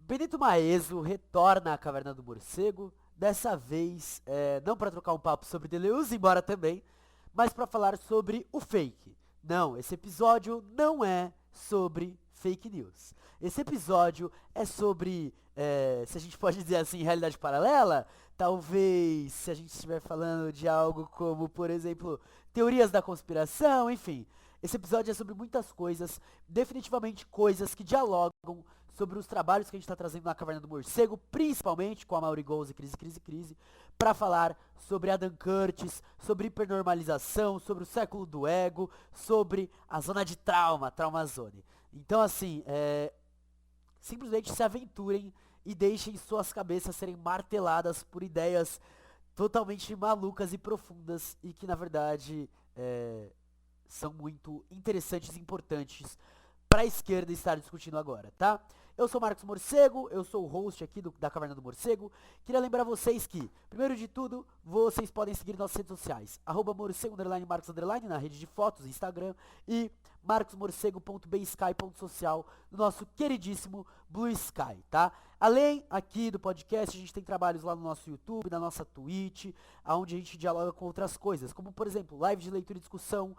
Benito Maeso retorna à Caverna do Morcego, dessa vez não para trocar um papo sobre Deleuze, embora também, mas para falar sobre o fake. Não, esse episódio não é sobre fake news. Esse episódio é sobre, se a gente pode dizer assim, realidade paralela. Talvez, se a gente estiver falando de algo como, por exemplo, teorias da conspiração, enfim. Esse episódio é sobre muitas coisas, definitivamente coisas que dialogam sobre os trabalhos que a gente está trazendo na Caverna do Morcego, principalmente com a Mauri Gold e Crise, para falar sobre Adam Curtis, sobre hipernormalização, sobre o século do ego, sobre a zona de trauma, Trauma Zone. Então, assim, simplesmente se aventurem e deixem suas cabeças serem marteladas por ideias totalmente malucas e profundas e que, na verdade, são muito interessantes e importantes para a esquerda estar discutindo agora, tá? Eu sou Marcos Morcego, eu sou o host aqui da Caverna do Morcego. Queria lembrar vocês que, primeiro de tudo, vocês podem seguir nossas redes sociais. @morcego, _marcos_, na rede de fotos, Instagram. E marcosmorcego.bsky.social no nosso queridíssimo Blue Sky, tá? Além aqui do podcast, a gente tem trabalhos lá no nosso YouTube, na nossa Twitch, onde a gente dialoga com outras coisas, como por exemplo, lives de leitura e discussão,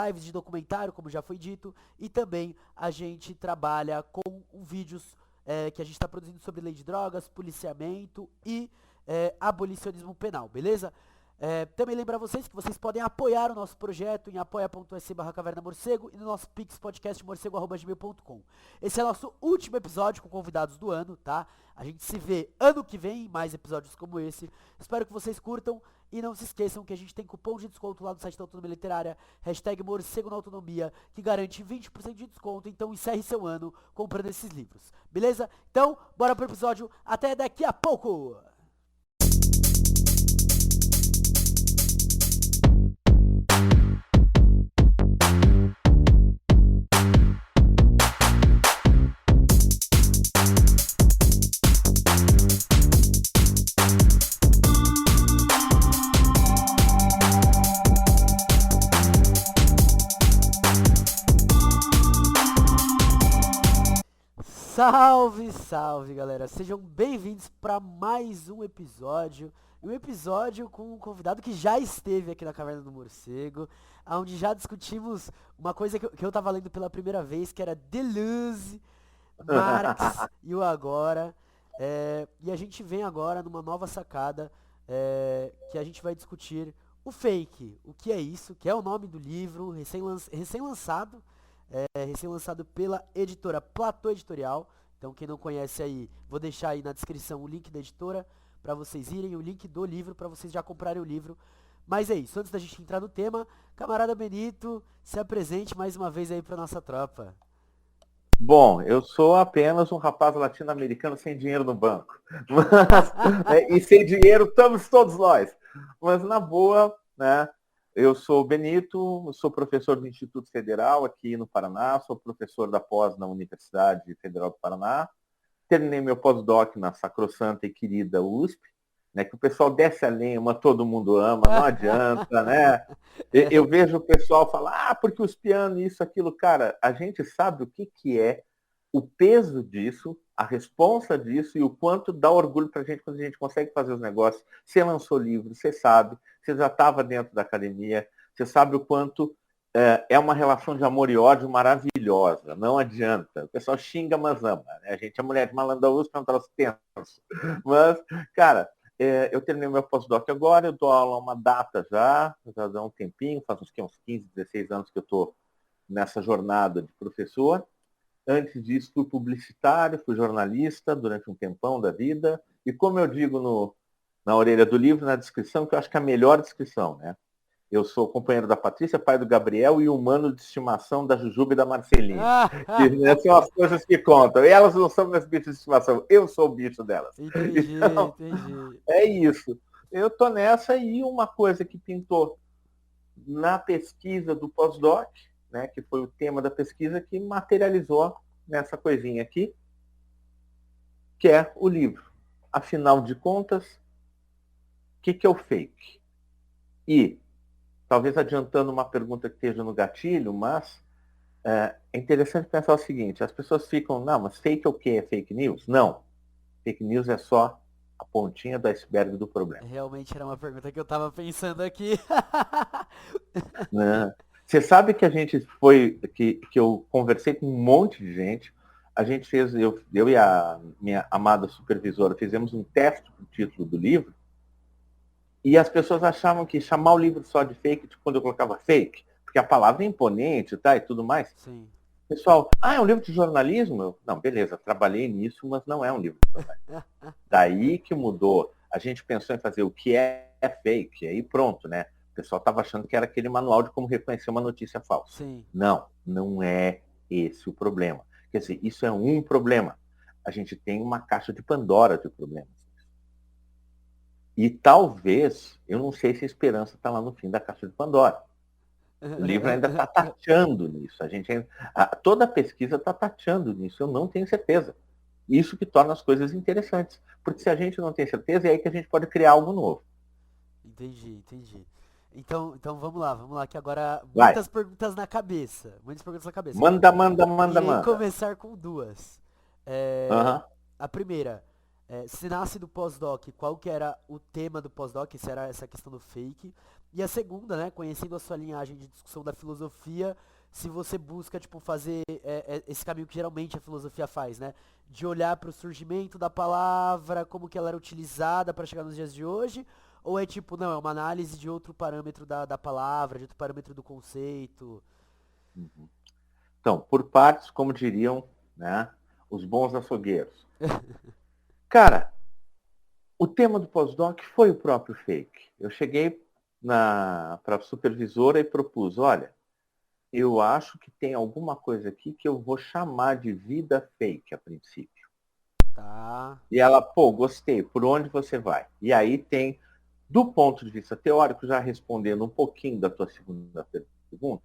lives de documentário, como já foi dito, e também a gente trabalha com vídeos que a gente está produzindo sobre lei de drogas, policiamento e abolicionismo penal, beleza? Também lembrar vocês que vocês podem apoiar o nosso projeto em apoia.se/cavernamorcego e no nosso Pix podcast morcego@gmail.com. Esse é o nosso último episódio com convidados do ano, tá? A gente se vê ano que vem em mais episódios como esse. Espero que vocês curtam e não se esqueçam que a gente tem cupom de desconto lá no site da Autonomia Literária, #morcego na autonomia, que garante 20% de desconto, então encerre seu ano comprando esses livros, beleza? Então, bora pro episódio, até daqui a pouco! Salve, salve galera, sejam bem-vindos para mais um episódio com um convidado que já esteve aqui na Caverna do Morcego, onde já discutimos uma coisa que eu tava lendo pela primeira vez, que era Deleuze, Marx e o Agora, e a gente vem agora numa nova sacada, que a gente vai discutir o fake, o que é isso, que é o nome do livro, recém-lançado, recém-lançado pela editora Platô Editorial. Então quem não conhece aí, vou deixar aí na descrição o link da editora para vocês irem, o link do livro para vocês já comprarem o livro. Mas é isso, antes da gente entrar no tema, camarada Benito, se apresente mais uma vez aí para nossa tropa. Bom, eu sou apenas um rapaz latino-americano sem dinheiro no banco. Mas, e sem dinheiro estamos todos nós. Mas na boa, né? Eu sou Benito, sou professor do Instituto Federal aqui no Paraná, sou professor da pós na Universidade Federal do Paraná. Terminei meu pós-doc na sacrossanta e querida USP, né? Que o pessoal desce a lenha, mas todo mundo ama, não adianta, né? Eu vejo o pessoal falar, porque os pianos, isso, aquilo. Cara, a gente sabe o que é o peso disso, a responsa disso e o quanto dá orgulho para a gente quando a gente consegue fazer os negócios. Você lançou livro, você sabe, você já estava dentro da academia, você sabe o quanto é uma relação de amor e ódio maravilhosa, não adianta. O pessoal xinga, mas ama. Né? A gente é mulher de malandro da USP, é um troço tenso. Mas, cara, eu terminei meu pós-doc agora, eu dou aula uma data já dá um tempinho, faz uns 15, 16 anos que eu estou nessa jornada de professor. Antes disso, fui publicitário, fui jornalista durante um tempão da vida. E como eu digo na orelha do livro, na descrição, que eu acho que é a melhor descrição, né? Eu sou companheiro da Patrícia, pai do Gabriel e humano de estimação da Jujuba e da Marceline. Que, né, são as coisas que contam. E elas não são meus bichos de estimação, eu sou o bicho delas. Entendi, Então, entendi. é isso. Eu tô nessa e uma coisa que pintou na pesquisa do pós-doc, né, que foi o tema da pesquisa, que materializou nessa coisinha aqui, que é o livro. Afinal de contas, o que é o fake? E, talvez adiantando uma pergunta que esteja no gatilho, mas É interessante pensar o seguinte, as pessoas ficam, não, mas fake é o quê? É fake news? Não. Fake news é só a pontinha do iceberg do problema. Realmente era uma pergunta que eu tava pensando aqui. Né? Você sabe que a gente foi, que eu conversei com um monte de gente, a gente fez, eu e a minha amada supervisora fizemos um teste para o título do livro, e as pessoas achavam que chamar o livro só de fake, tipo quando eu colocava fake, porque a palavra é imponente, tá, e tudo mais. Sim. Pessoal, é um livro de jornalismo? Não, beleza, trabalhei nisso, mas não é um livro de jornalismo. Daí que mudou. A gente pensou em fazer o que é fake, aí pronto, né? O pessoal estava achando que era aquele manual de como reconhecer uma notícia falsa. Sim. Não, não é esse o problema. Quer dizer, isso é um problema. A gente tem uma caixa de Pandora de problemas. E talvez, eu não sei se a esperança está lá no fim da caixa de Pandora. O livro ainda está tateando nisso. Toda a pesquisa está tateando nisso. Eu não tenho certeza. Isso que torna as coisas interessantes. Porque se a gente não tem certeza, é aí que a gente pode criar algo novo. Entendi. Então vamos lá, que agora Vai. muitas perguntas na cabeça. Muitas perguntas na cabeça. Irei Manda. começar com duas. É, Uhum. a primeira, se nasce do pós-doc, qual que era o tema do pós-doc? Se era essa questão do fake. E a segunda, né, conhecendo a sua linhagem de discussão da filosofia, se você busca, tipo, fazer esse caminho que geralmente a filosofia faz, né? De olhar para o surgimento da palavra, como que ela era utilizada para chegar nos dias de hoje, ou é tipo, não, é uma análise de outro parâmetro da palavra, de outro parâmetro do conceito? Então, por partes, como diriam, né, os bons açougueiros. Cara, o tema do pós-doc foi o próprio fake. Eu cheguei para a supervisora e propus, olha, eu acho que tem alguma coisa aqui que eu vou chamar de vida fake a princípio. Tá. E ela, pô, gostei, por onde você vai? E aí tem, do ponto de vista teórico, já respondendo um pouquinho da tua segunda pergunta,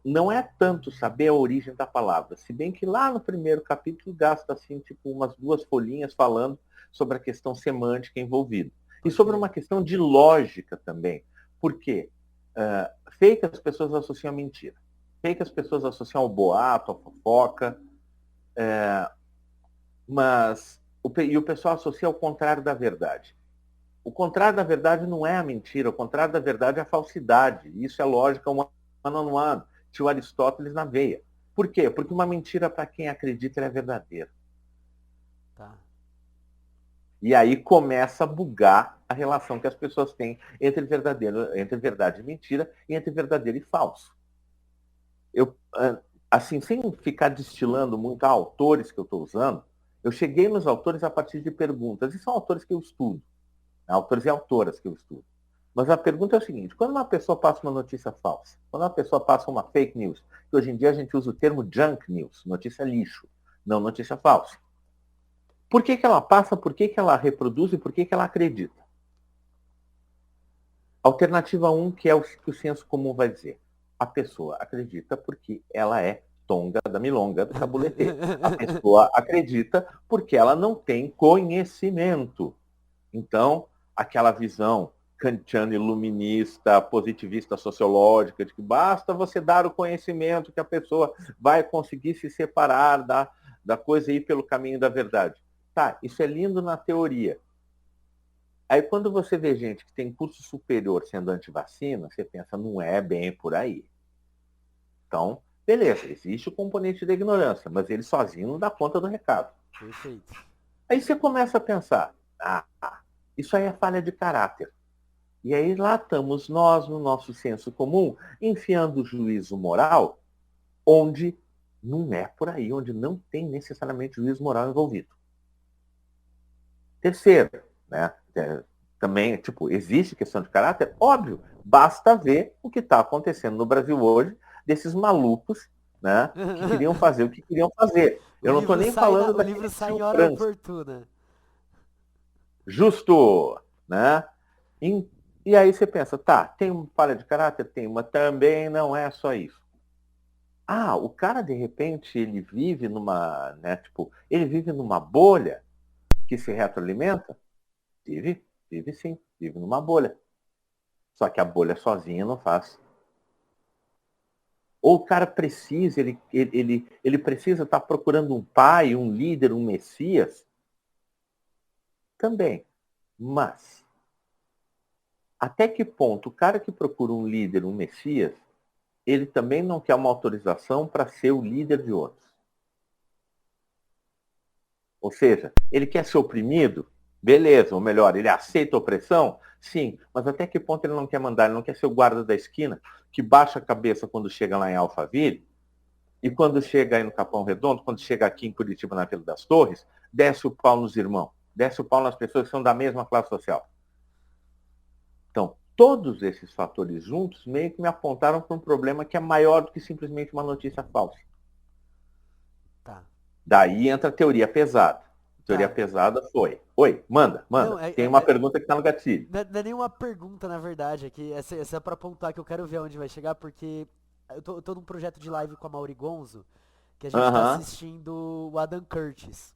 não é tanto saber a origem da palavra, se bem que lá no primeiro capítulo gasta assim, tipo, umas 2 folhinhas falando sobre a questão semântica envolvida. E Pode sobre crer. uma questão de lógica também. Por quê? Fake as pessoas associam a mentira. Fake as pessoas associam ao boato, à fofoca, e o pessoal associa ao contrário da verdade. O contrário da verdade não é a mentira, o contrário da verdade é a falsidade. Isso é lógica one-on-one. Tio Aristóteles na veia. Por quê? Porque uma mentira, para quem acredita, é verdadeira. Tá. E aí começa a bugar a relação que as pessoas têm entre verdade e mentira e entre verdadeiro e falso. Eu, assim, sem ficar destilando muito autores que eu estou usando, eu cheguei nos autores a partir de perguntas, e são autores que eu estudo, autores e autoras que eu estudo. Mas a pergunta é o seguinte, quando uma pessoa passa uma notícia falsa, quando uma pessoa passa uma fake news, que hoje em dia a gente usa o termo junk news, notícia lixo, não notícia falsa. Por que ela passa, por que ela reproduz e por que ela acredita? Alternativa 1, que é o que o senso comum vai dizer. A pessoa acredita porque ela é tonga da milonga do cabulete. A pessoa acredita porque ela não tem conhecimento. Então, aquela visão kantiana iluminista, positivista sociológica, de que basta você dar o conhecimento que a pessoa vai conseguir se separar da coisa e ir pelo caminho da verdade. Tá, isso é lindo na teoria. Aí quando você vê gente que tem curso superior sendo antivacina, você pensa, não é bem por aí. Então, beleza, existe o componente da ignorância, mas ele sozinho não dá conta do recado. Perfeito. Aí você começa a pensar, isso aí é falha de caráter. E aí lá estamos nós, no nosso senso comum, enfiando o juízo moral onde não é por aí, onde não tem necessariamente juízo moral envolvido. Terceiro, né? Também, tipo, existe questão de caráter? Óbvio, basta ver o que está acontecendo no Brasil hoje, desses malucos, né, que queriam fazer o que queriam fazer. Eu não estou nem falando O livro daquele sai em Sil hora França. oportuna. Justo, né? E aí você pensa, tá, tem uma falha de caráter? Tem, mas também não é só isso. O cara, de repente, ele vive numa, né, tipo, ele vive numa bolha que se retroalimenta? Vive sim, vive numa bolha. Só que a bolha sozinha não faz. Ou o cara precisa, ele precisa estar procurando um pai, um líder, um messias? Também. Mas, até que ponto o cara que procura um líder, um messias, ele também não quer uma autorização para ser o líder de outros? Ou seja, ele quer ser oprimido? Beleza, ou melhor, ele aceita a opressão? Sim, mas até que ponto ele não quer mandar? Ele não quer ser o guarda da esquina, que baixa a cabeça quando chega lá em Alphaville, e quando chega aí no Capão Redondo, quando chega aqui em Curitiba, na Vila das Torres, desce o pau nos irmãos, desce o pau nas pessoas que são da mesma classe social. Então, todos esses fatores juntos meio que me apontaram para um problema que é maior do que simplesmente uma notícia falsa. Tá. Daí entra a teoria pesada. A teoria Tá. pesada foi: oi, manda. Não, Tem uma pergunta que está no gatilho. não é nenhuma pergunta, na verdade, é que essa é pra apontar que eu quero ver onde vai chegar, porque eu tô num projeto de live com a Mauri Gonzo, que a gente tá Aham, assistindo o Adam Curtis.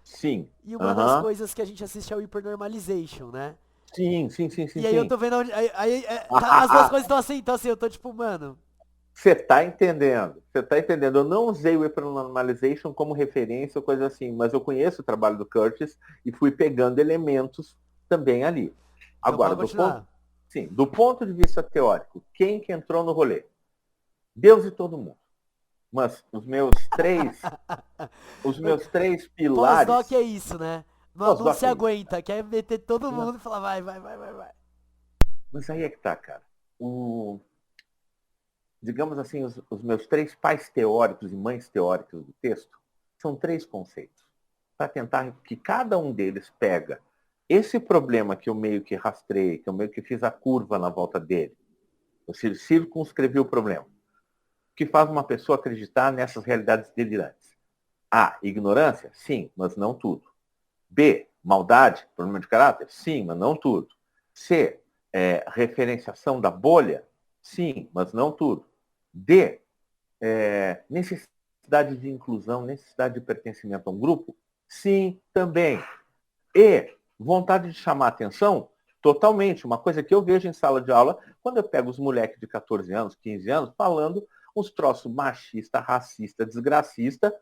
sim. E uma das Aham, coisas que a gente assiste é o Hypernormalization, né? sim, sim, sim, sim, E aí eu sim. tô vendo onde. As duas coisas estão assim, então assim, eu tô tipo, mano. Você está entendendo. Você está entendendo. Eu não usei o Hypernormalization como referência ou coisa assim, mas eu conheço o trabalho do Curtis e fui pegando elementos também ali. Então Agora, pode continuar. sim, do ponto de vista teórico, quem que entrou no rolê? Deus e todo mundo. Mas os meus três Pós-doc é pilares, isso, né? Não, não pós-doc se é isso. aguenta, quer meter todo Não. mundo e falar, vai, vai, vai, vai, vai. Mas aí é que tá, cara. Digamos assim, os meus três pais teóricos e mães teóricas do texto são três conceitos, para tentar que cada um deles pega esse problema que eu meio que rastrei, que eu meio que fiz a curva na volta dele, eu circunscrevi o problema, que faz uma pessoa acreditar nessas realidades delirantes. A, ignorância? Sim, mas não tudo. B, maldade, problema de caráter? Sim, mas não tudo. C, referenciação da bolha? Sim, mas não tudo. D, necessidade de inclusão, necessidade de pertencimento a um grupo? Sim, também. E vontade de chamar atenção? Totalmente. Uma coisa que eu vejo em sala de aula, quando eu pego os moleques de 14 anos, 15 anos, falando uns troços machista, racista, desgracista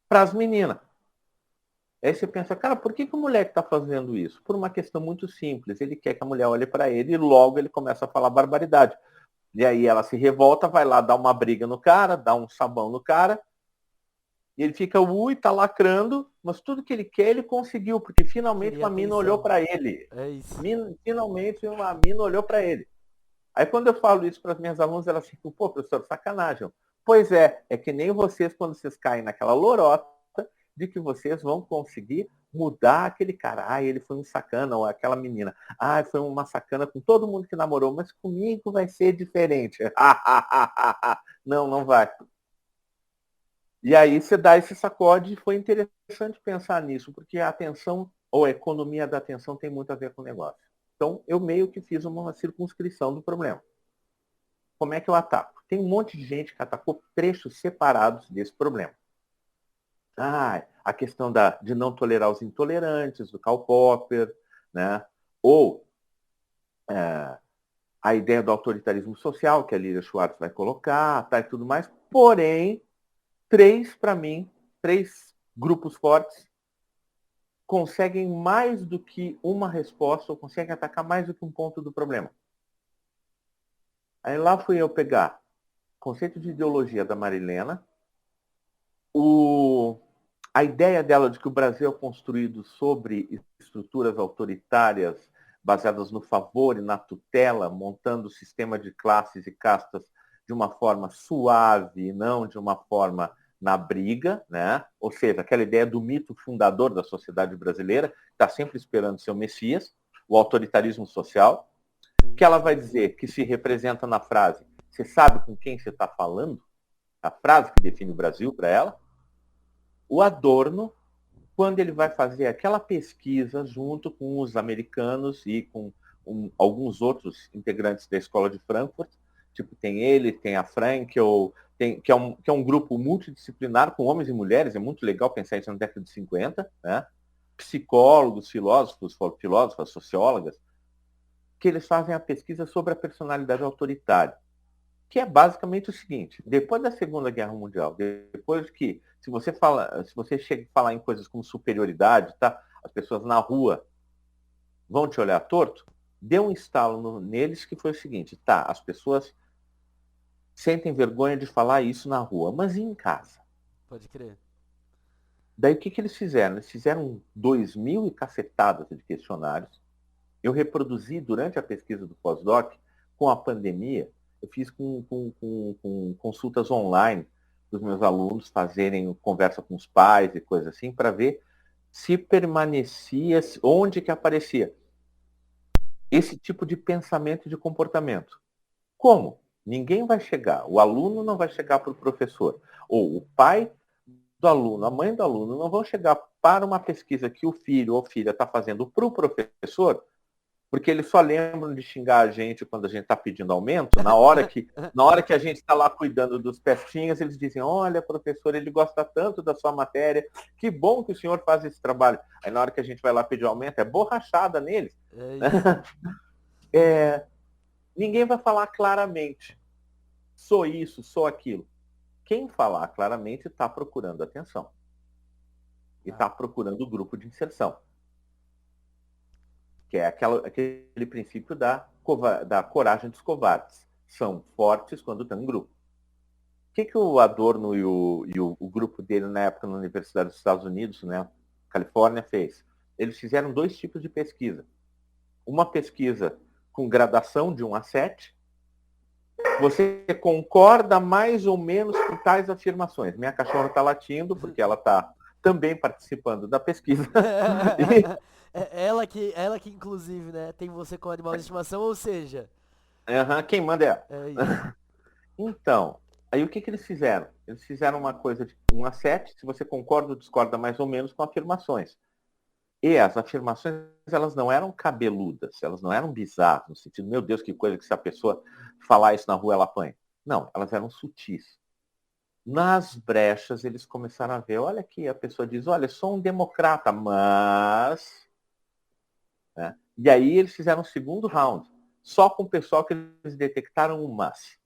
para as meninas. Aí você pensa, cara, por que o moleque está fazendo isso? Por uma questão muito simples. Ele quer que a mulher olhe para ele e logo ele começa a falar barbaridade. E aí ela se revolta, vai lá dar uma briga no cara, dá um sabão no cara, e ele fica, tá lacrando, mas tudo que ele quer ele conseguiu, porque finalmente Queria uma mina olhou atenção. para ele. É isso. Finalmente uma mina olhou para ele. Aí quando eu falo isso para as minhas alunas, elas ficam, pô, professor, sacanagem. Pois é que nem vocês quando vocês caem naquela lorota de que vocês vão conseguir mudar aquele cara. Ah, ele foi um sacana, ou aquela menina. Ah, foi uma sacana com todo mundo que namorou, mas comigo vai ser diferente. Não, não vai. E aí você dá esse sacode e foi interessante pensar nisso, porque a atenção ou a economia da atenção tem muito a ver com o negócio. Então, eu meio que fiz uma circunscrição do problema. Como é que eu ataco? Tem um monte de gente que atacou trechos separados desse problema. Ah, a questão de não tolerar os intolerantes, do Karl Popper, né? Ou a ideia do autoritarismo social, que a Lilia Schwartz vai colocar, tá, e tudo mais. Porém, para mim, três grupos fortes conseguem mais do que uma resposta, ou conseguem atacar mais do que um ponto do problema. Aí lá fui eu pegar o conceito de ideologia da Marilena, a ideia dela de que o Brasil é construído sobre estruturas autoritárias baseadas no favor e na tutela, montando o sistema de classes e castas de uma forma suave e não de uma forma na briga, né? Ou seja, aquela ideia do mito fundador da sociedade brasileira, que está sempre esperando seu Messias, o autoritarismo social, Sim, que ela vai sim, sim. dizer que se representa na frase: você sabe com quem você está falando? A frase que define o Brasil para ela. O Adorno, quando ele vai fazer aquela pesquisa junto com os americanos e com alguns outros integrantes da escola de Frankfurt, tipo, tem ele, tem a Frankel, que é um grupo multidisciplinar com homens e mulheres, é muito legal pensar isso na década de 50, né? Psicólogos, filósofas, sociólogas, que eles fazem a pesquisa sobre a personalidade autoritária. que é basicamente o seguinte: depois da Segunda Guerra Mundial, depois que, se você chega a falar em coisas como superioridade, tá? As pessoas na rua vão te olhar torto, deu um estalo neles que foi o seguinte: tá, as pessoas sentem vergonha de falar isso na rua, mas e em casa? Pode crer. Daí o que eles fizeram? Eles fizeram 2.000 e cacetadas de questionários. Eu reproduzi durante a pesquisa do pós-doc, com a pandemia, eu fiz com consultas online dos meus alunos fazerem conversa com os pais e coisa assim, para ver se permanecia, onde que aparecia esse tipo de pensamento e de comportamento. Como? Ninguém vai chegar, o aluno não vai chegar para o professor, ou o pai do aluno, a mãe do aluno não vão chegar para uma pesquisa que o filho ou filha está fazendo para o professor, porque eles só lembram de xingar a gente quando a gente está pedindo aumento. Na hora que a gente está lá cuidando dos pestinhas, eles dizem: olha, professor, ele gosta tanto da sua matéria, que bom que o senhor faz esse trabalho. Aí na hora que a gente vai lá pedir aumento, é borrachada neles. É isso. Ninguém vai falar claramente: sou isso, sou aquilo. Quem falar claramente está procurando atenção. E está procurando o grupo de inserção. Que é aquele princípio da coragem dos covardes. São fortes quando estão em grupo. O que o Adorno e o grupo dele na época na Universidade dos Estados Unidos, né, Califórnia, fez? Eles fizeram 2 tipos de pesquisa. Uma pesquisa com gradação de 1 a 7. Você concorda mais ou menos com tais afirmações. Minha cachorra está latindo porque ela está também participando da pesquisa. Ela que inclusive, né, tem você como animal de estimação, ou seja, Quem manda é ela. é isso. Então, aí o que eles fizeram? Eles fizeram uma coisa de 1 a 7, se você concorda ou discorda mais ou menos com afirmações. E as afirmações, elas não eram cabeludas, elas não eram bizarras, no sentido, meu Deus, que coisa que se a pessoa falar isso na rua, ela apanha. Não, elas eram sutis. Nas brechas, eles começaram a ver, olha aqui, a pessoa diz, olha, sou um democrata, mas... Né? E aí eles fizeram um segundo round, só com o pessoal que eles detectaram um mas.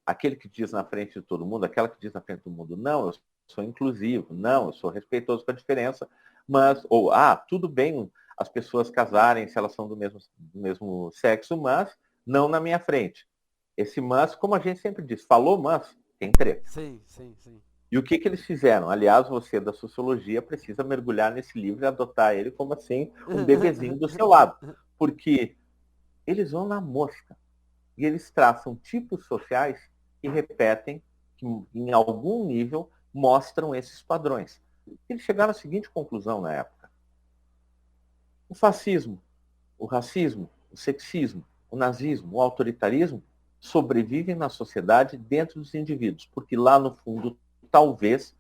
Aquele que diz na frente de todo mundo, aquela que diz na frente de todo mundo, não, eu sou inclusivo, não, eu sou respeitoso com a diferença, mas, ou, tudo bem as pessoas casarem se elas são do mesmo sexo, mas não na minha frente. Esse mas, como a gente sempre diz, falou mas, tem treta. Sim, sim, sim. E o que eles fizeram? Aliás, você da sociologia precisa mergulhar nesse livro e adotar ele como assim um bebezinho do seu lado. Porque eles vão na mosca. E eles traçam tipos sociais que repetem, que em algum nível mostram esses padrões. Eles chegaram à seguinte conclusão na época: o fascismo, o racismo, o sexismo, o nazismo, o autoritarismo sobrevivem na sociedade dentro dos indivíduos, porque lá no fundo, talvez,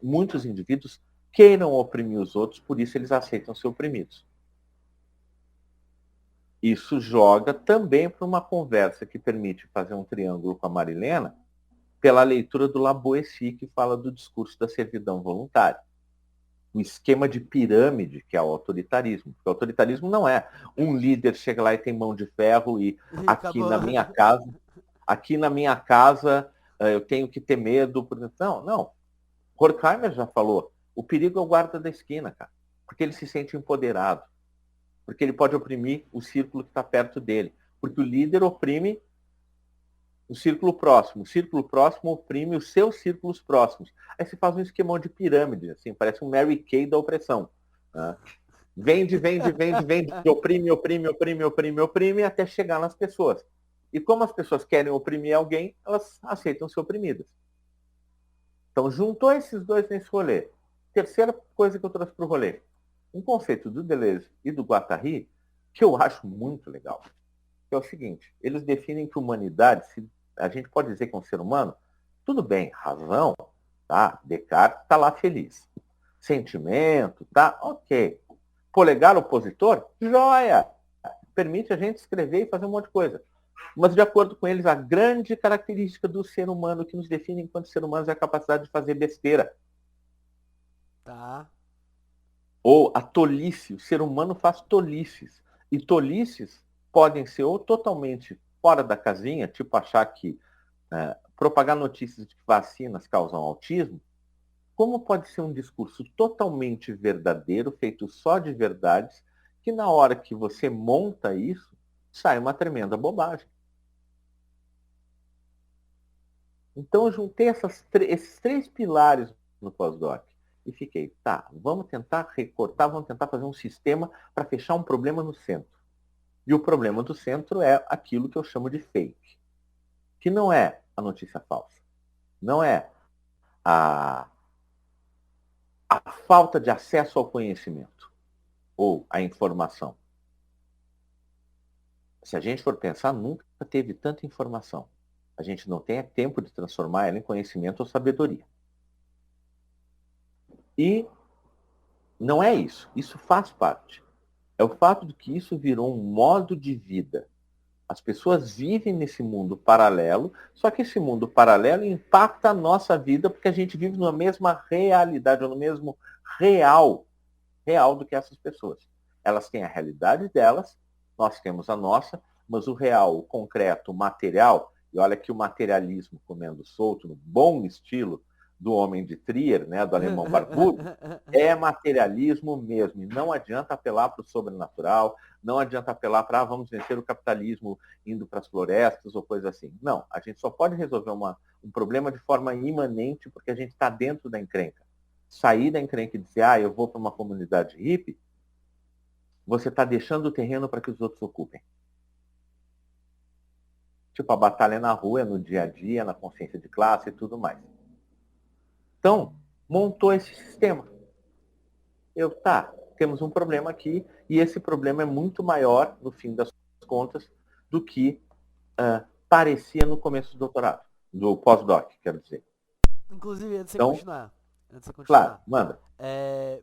muitos indivíduos queiram oprimir os outros, por isso eles aceitam ser oprimidos. Isso joga também para uma conversa que permite fazer um triângulo com a Marilena, pela leitura do La Boétie, que fala do discurso da servidão voluntária. O esquema de pirâmide, que é o autoritarismo. Porque o autoritarismo não é um líder chega lá e tem mão de ferro e aqui Acabou. na minha casa eu tenho que ter medo. Não. Horkheimer já falou, o perigo é o guarda da esquina, cara. Porque ele se sente empoderado. Porque ele pode oprimir o círculo que está perto dele. Porque o líder oprime o círculo próximo oprime os seus círculos próximos. Aí você faz um esquemão de pirâmide, assim, parece um Mary Kay da opressão. Né? Vende, oprime, até chegar nas pessoas. E como as pessoas querem oprimir alguém, elas aceitam ser oprimidas. Então, juntou esses dois nesse rolê. Terceira coisa que eu trouxe para o rolê. Um conceito do Deleuze e do Guattari que eu acho muito legal. Que é o seguinte, eles definem que humanidade, se a gente pode dizer que é um ser humano, tudo bem, razão, tá? Descartes está lá feliz. Sentimento, tá? Ok. Polegar opositor? Joia! Permite a gente escrever e fazer um monte de coisa. Mas, de acordo com eles, a grande característica do ser humano que nos define enquanto ser humanos é a capacidade de fazer besteira. Tá. Ou a tolice. O ser humano faz tolices. E tolices podem ser ou totalmente fora da casinha, tipo achar que propagar notícias de que vacinas causam autismo, como pode ser um discurso totalmente verdadeiro, feito só de verdades, que na hora que você monta isso, sai uma tremenda bobagem? Então eu juntei esses 3 pilares no pós-doc e fiquei, tá, vamos tentar recortar, vamos tentar fazer um sistema para fechar um problema no centro. E o problema do centro é aquilo que eu chamo de fake, que não é a notícia falsa, não é a, a falta de acesso ao conhecimento ou à informação. Se a gente for pensar, nunca teve tanta informação. A gente não tem tempo de transformar ela em conhecimento ou sabedoria. E não é isso. Isso faz parte. É o fato de que isso virou um modo de vida. As pessoas vivem nesse mundo paralelo, só que esse mundo paralelo impacta a nossa vida porque a gente vive na mesma realidade, ou no mesmo real do que essas pessoas. Elas têm a realidade delas, nós temos a nossa, mas o real, o concreto, o material, e olha que o materialismo comendo solto, no bom estilo do homem de Trier, né, do alemão barbudo, é materialismo mesmo. E não adianta apelar para o sobrenatural, não adianta apelar para vamos vencer o capitalismo indo para as florestas ou coisa assim. Não, a gente só pode resolver um problema de forma imanente porque a gente está dentro da encrenca. Sair da encrenca e dizer, eu vou para uma comunidade hippie, você está deixando o terreno para que os outros ocupem. Tipo, a batalha na rua, é no dia a dia, na consciência de classe e tudo mais. Então, montou esse sistema. Temos um problema aqui, e esse problema é muito maior, no fim das contas, do que parecia no começo do doutorado, do pós-doc, quero dizer. Inclusive, antes de você continuar, Claro, manda.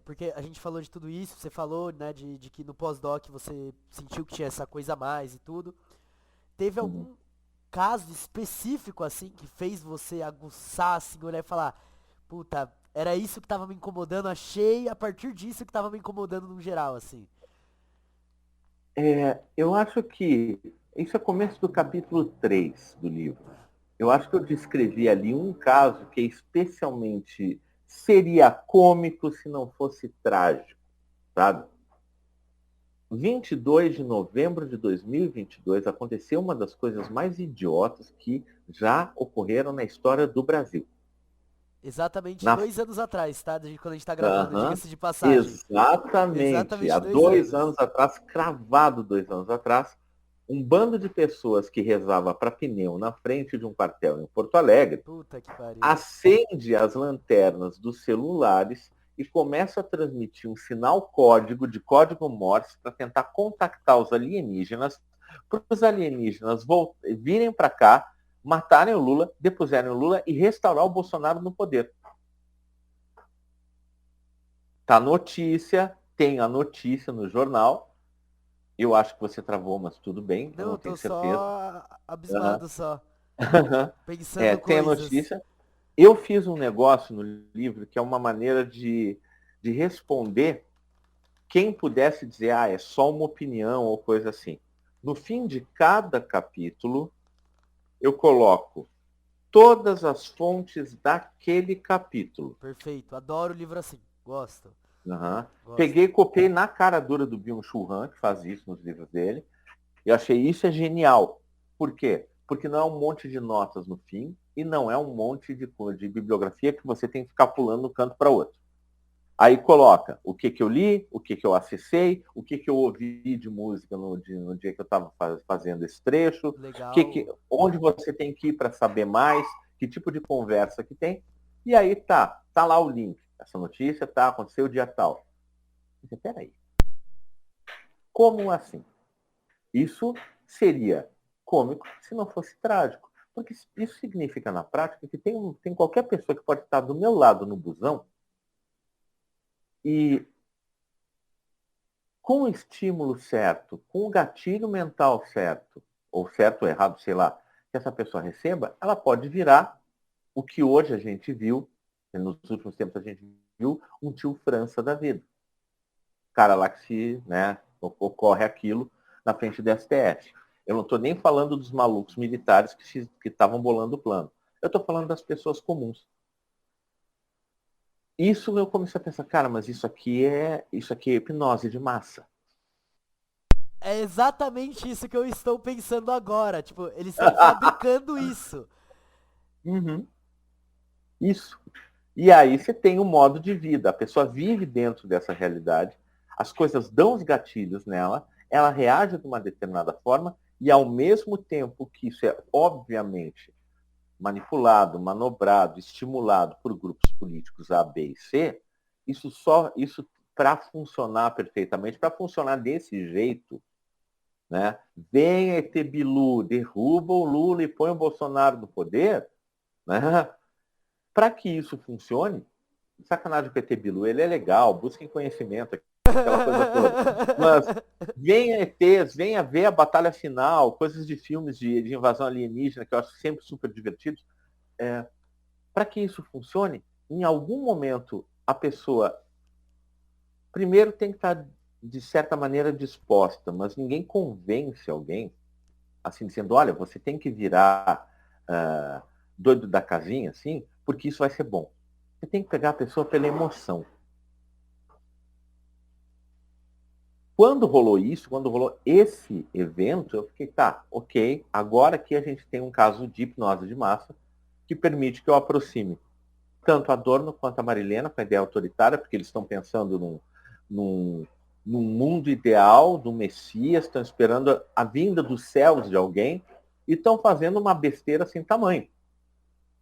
porque a gente falou de tudo isso, você falou, né, de que no pós-doc você sentiu que tinha essa coisa a mais e tudo. Teve algum caso específico, assim, que fez você aguçar, assim, olhar e falar, puta, era isso que tava me incomodando, achei a partir disso que tava me incomodando no geral, assim? Eu acho que isso é começo do capítulo 3 do livro. Eu acho que eu descrevi ali um caso que especialmente seria cômico se não fosse trágico, sabe? 22 de novembro de 2022 aconteceu uma das coisas mais idiotas que já ocorreram na história do Brasil. Exatamente Na 2 anos atrás, tá? Quando a gente tá gravando, diga-se de passagem. Exatamente. Exatamente Há 2 2 anos. anos atrás, cravado 2 anos atrás, um bando de pessoas que rezava para pneu na frente de um quartel em Porto Alegre Puta que pariu. acende as lanternas dos celulares e começa a transmitir um sinal código de código Morse para tentar contactar os alienígenas, para os alienígenas virem para cá, matarem o Lula, depuserem o Lula e restaurar o Bolsonaro no poder. Tá notícia, tem a notícia no jornal. Eu acho que você travou, mas tudo bem, eu Não, não eu tô tenho certeza. só Uhum. abismado só, pensando Tem a coisas. notícia. Eu fiz um negócio no livro que é uma maneira de responder quem pudesse dizer, é só uma opinião ou coisa assim. No fim de cada capítulo, eu coloco todas as fontes daquele capítulo. Perfeito, adoro livro assim, gosto. Uhum. Gosto. Peguei e copiei na cara dura do Byung-Chul Han, que faz isso nos livros dele. E achei isso é genial. Por quê? Porque não é um monte de notas no fim e não é um monte de bibliografia que você tem que ficar pulando de um canto para outro. Aí coloca o que eu li, o que eu acessei, o que eu ouvi de música no dia que eu estava fazendo esse trecho, Legal. onde você tem que ir para saber mais, que tipo de conversa que tem. E aí tá lá o link. Essa notícia aconteceu o dia tal. Peraí. Como assim? Isso seria cômico se não fosse trágico. Porque isso significa, na prática, que tem qualquer pessoa que pode estar do meu lado no busão e, com o estímulo certo, com o gatilho mental certo, ou certo ou errado, sei lá, que essa pessoa receba, ela pode virar o que hoje a gente viu, nos últimos tempos a gente viu, um tio França da vida. Cara lá que ocorre aquilo na frente do STF. Eu não estou nem falando dos malucos militares que estavam bolando o plano. Eu estou falando das pessoas comuns. Isso eu comecei a pensar, cara, mas isso aqui é hipnose de massa. É exatamente isso que eu estou pensando agora. Tipo, eles estão fabricando isso. Uhum, isso. E aí você tem um modo de vida. A pessoa vive dentro dessa realidade, as coisas dão os gatilhos nela, ela reage de uma determinada forma, e ao mesmo tempo que isso é obviamente manipulado, manobrado, estimulado por grupos políticos A, B e C, isso para funcionar perfeitamente, para funcionar desse jeito, né? Vem ET Bilu, derruba o Lula e põe o Bolsonaro no poder, né? Para que isso funcione, sacanagem com o ET Bilu, ele é legal, busquem conhecimento, aquela coisa toda. Mas venha ETs, venha ver a batalha final, coisas de filmes de invasão alienígena, que eu acho sempre super divertidos. Para que isso funcione, em algum momento a pessoa primeiro tem que estar de certa maneira disposta, mas ninguém convence alguém assim dizendo, olha, você tem que virar doido da casinha, assim, porque isso vai ser bom. Você tem que pegar a pessoa pela emoção. Quando rolou isso, quando rolou esse evento, eu fiquei, tá, ok, agora aqui a gente tem um caso de hipnose de massa que permite que eu aproxime tanto a Adorno quanto a Marilena com a ideia autoritária, porque eles estão pensando num, num mundo ideal do Messias, estão esperando a vinda dos céus de alguém e estão fazendo uma besteira sem tamanho.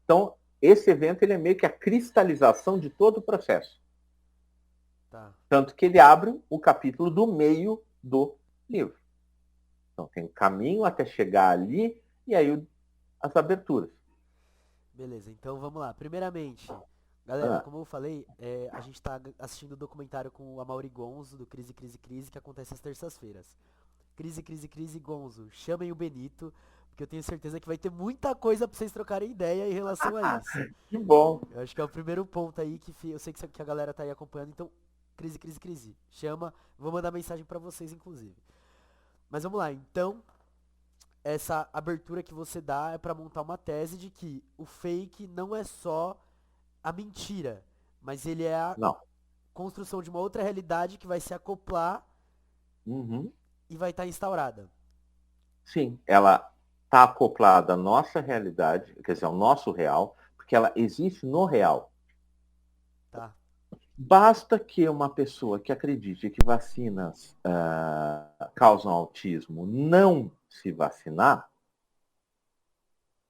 Então, esse evento ele é meio que a cristalização de todo o processo. Tá. Tanto que ele abre o capítulo do meio do livro. Então, tem um caminho até chegar ali e aí as aberturas. Beleza, então vamos lá. Primeiramente, galera, Ah, como eu falei, a gente tá assistindo o documentário com o Amaury Gonzo, do Crise, Crise, Crise, que acontece às terças-feiras. Crise, Crise, Crise, Gonzo, chamem o Benito, porque eu tenho certeza que vai ter muita coisa pra vocês trocarem ideia em relação a isso. que bom. Eu acho que é o primeiro ponto aí que eu sei que a galera tá aí acompanhando, então, Crise, Crise, Crise, chama, vou mandar mensagem pra vocês, inclusive. Mas vamos lá, então, essa abertura que você dá é pra montar uma tese de que o fake não é só a mentira, mas ele é a Não. construção de uma outra realidade que vai se acoplar Uhum. e vai estar instaurada. Sim, ela está acoplada à nossa realidade, quer dizer, ao nosso real, porque ela existe no real. Tá. Basta que uma pessoa que acredite que vacinas causam autismo não se vacinar,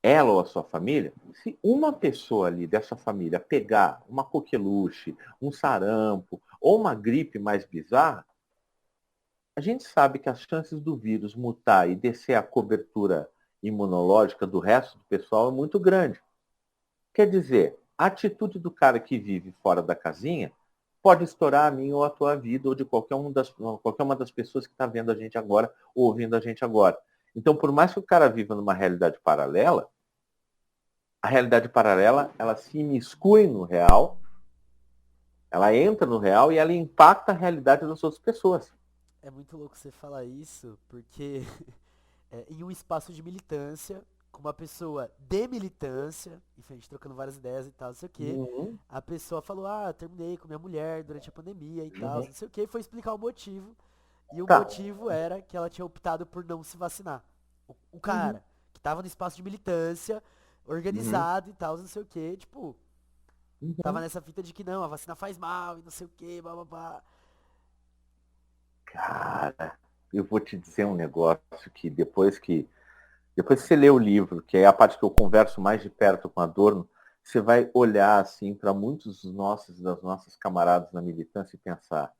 ela ou a sua família, se uma pessoa ali dessa família pegar uma coqueluche, um sarampo ou uma gripe mais bizarra, a gente sabe que as chances do vírus mutar e descer a cobertura imunológica do resto do pessoal é muito grande. Quer dizer, a atitude do cara que vive fora da casinha pode estourar a minha ou a tua vida ou de qualquer uma das pessoas que está vendo a gente agora ou ouvindo a gente agora. Então, por mais que o cara viva numa realidade paralela, a realidade paralela ela se imiscui no real, ela entra no real e ela impacta a realidade das outras pessoas. É muito louco você falar isso, porque em um espaço de militância, com uma pessoa de militância, enfim, a gente trocando várias ideias e tal, não sei o quê, Uhum, a pessoa falou, terminei com minha mulher durante a pandemia e tal, uhum. não sei o quê, e foi explicar o motivo. E o Tá. motivo era que ela tinha optado por não se vacinar. O Uhum, cara, que tava no espaço de militância, uhum, organizado e tal, não sei o quê, tipo, tava uhum. nessa fita de que não, a vacina faz mal e não sei o quê, blá blá blá. Cara, eu vou te dizer um negócio que depois que você lê o livro, que é a parte que eu converso mais de perto com a Adorno, você vai olhar assim para muitos das nossas camaradas na militância e pensar,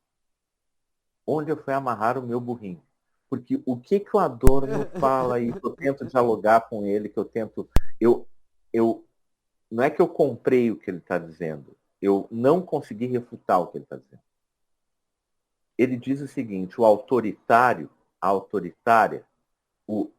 onde eu fui amarrar o meu burrinho? Porque o que que o Adorno fala aí, que eu tento dialogar com ele, que eu tento, eu, eu, não é que eu comprei o que ele está dizendo, eu não consegui refutar o que ele está dizendo. Ele diz o seguinte, o autoritário, a autoritária, o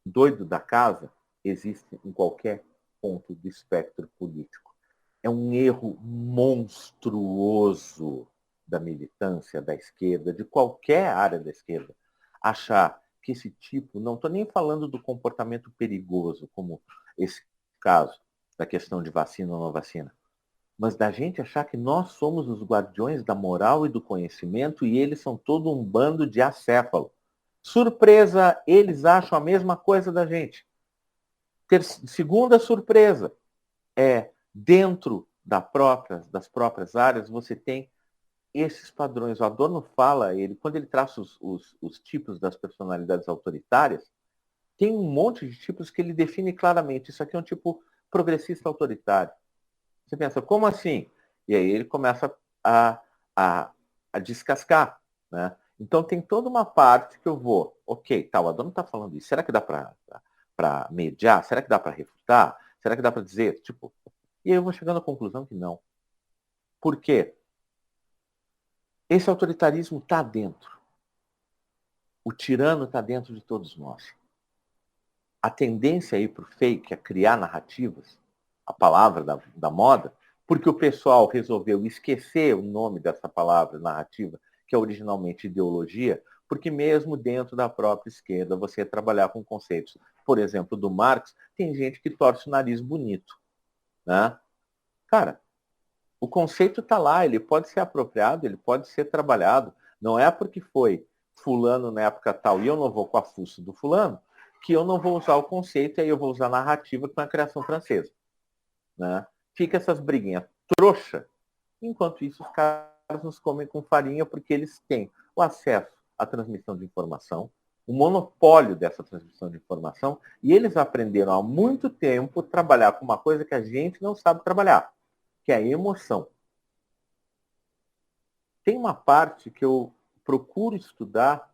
doido da casa existe em qualquer ponto do espectro político. É um erro monstruoso da militância da esquerda, de qualquer área da esquerda, achar que esse tipo, não estou nem falando do comportamento perigoso, como esse caso, da questão de vacina ou não vacina, mas da gente achar que nós somos os guardiões da moral e do conhecimento e eles são todo um bando de acéfalo. Surpresa, eles acham a mesma coisa da gente. Segunda surpresa, dentro das próprias áreas, você tem esses padrões. O Adorno fala, quando ele traça os tipos das personalidades autoritárias, tem um monte de tipos que ele define claramente. Isso aqui é um tipo progressista autoritário. Você pensa, como assim? E aí ele começa a, a descascar, né? Então tem toda uma parte que eu vou, ok, tá, o Adorno está falando isso, será que dá para mediar? Será que dá para refutar? Será que dá para dizer? Tipo, e aí eu vou chegando à conclusão que não. Por quê? Esse autoritarismo está dentro. O tirano está dentro de todos nós. A tendência aí para o fake, a criar narrativas, a palavra da moda, porque o pessoal resolveu esquecer o nome dessa palavra, narrativa, que é originalmente ideologia, porque mesmo dentro da própria esquerda, você trabalhar com conceitos, por exemplo, do Marx, tem gente que torce o nariz bonito, né? Cara, o conceito está lá, ele pode ser apropriado, ele pode ser trabalhado. Não é porque foi fulano na época tal e eu não vou com a fuça do fulano, que eu não vou usar o conceito e aí eu vou usar a narrativa com a criação francesa. Né? Fica essas briguinhas trouxa, enquanto isso os caras nos comem com farinha porque eles têm o acesso à transmissão de informação, o monopólio dessa transmissão de informação, e eles aprenderam há muito tempo a trabalhar com uma coisa que a gente não sabe trabalhar, que é a emoção. Tem uma parte que eu procuro estudar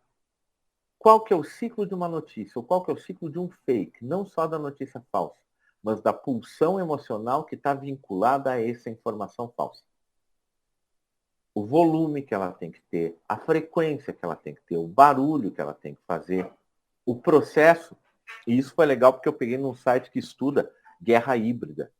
qual que é o ciclo de uma notícia, ou qual que é o ciclo de um fake, não só da notícia falsa, mas da pulsão emocional que está vinculada a essa informação falsa. O volume que ela tem que ter, a frequência que ela tem que ter, o barulho que ela tem que fazer, o processo. E isso foi legal porque eu peguei num site que estuda guerra híbrida.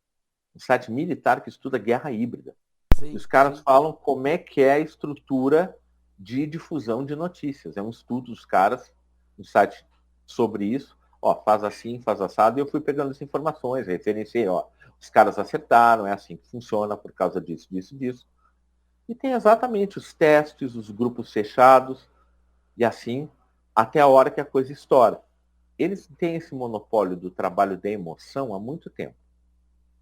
Um site militar que estuda guerra híbrida. Sim, e os caras falam como é que é a estrutura de difusão de notícias. É um estudo dos caras, um site sobre isso. Ó, faz assim, faz assado, e eu fui pegando as informações, referenciei, ó, os caras acertaram, é assim que funciona por causa disso, disso, disso. E tem exatamente os testes, os grupos fechados, e assim, até a hora que a coisa estoura. Eles têm esse monopólio do trabalho da emoção há muito tempo.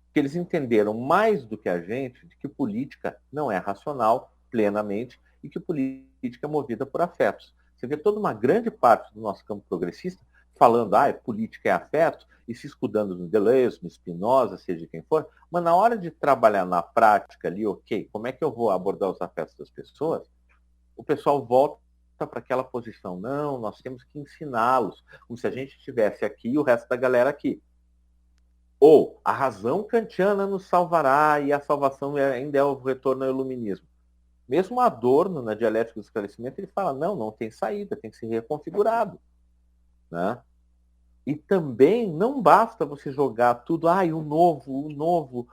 Porque eles entenderam mais do que a gente de que política não é racional plenamente e que política é movida por afetos. Você vê toda uma grande parte do nosso campo progressista falando, política é afeto, e se escudando no Deleuze, no Spinoza, seja quem for, mas na hora de trabalhar na prática ali, ok, como é que eu vou abordar os afetos das pessoas? O pessoal volta para aquela posição, não, nós temos que ensiná-los, como se a gente estivesse aqui e o resto da galera aqui. Ou a razão kantiana nos salvará e a salvação ainda é o retorno ao iluminismo. Mesmo Adorno, na dialética do esclarecimento, ele fala, não tem saída, tem que ser reconfigurado. Né? E também não basta você jogar tudo, o novo,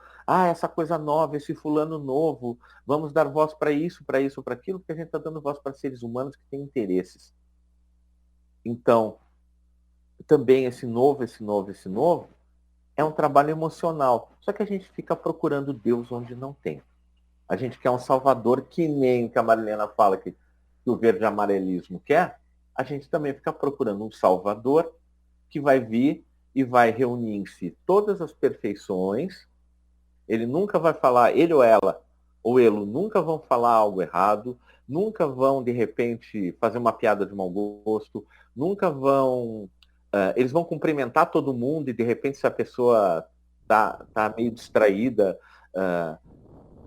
essa coisa nova, esse fulano novo, vamos dar voz para isso, para aquilo, porque a gente está dando voz para seres humanos que têm interesses. Então, também esse novo, é um trabalho emocional. Só que a gente fica procurando Deus onde não tem. A gente quer um salvador que nem que a Marilena fala que o verde amarelismo quer. A gente também fica procurando um salvador que vai vir e vai reunir em si todas as perfeições. Ele nunca vai falar, ele ou ele nunca vão falar algo errado, nunca vão, de repente, fazer uma piada de mau gosto, nunca vão... eles vão cumprimentar todo mundo e, de repente, se a pessoa tá meio distraída,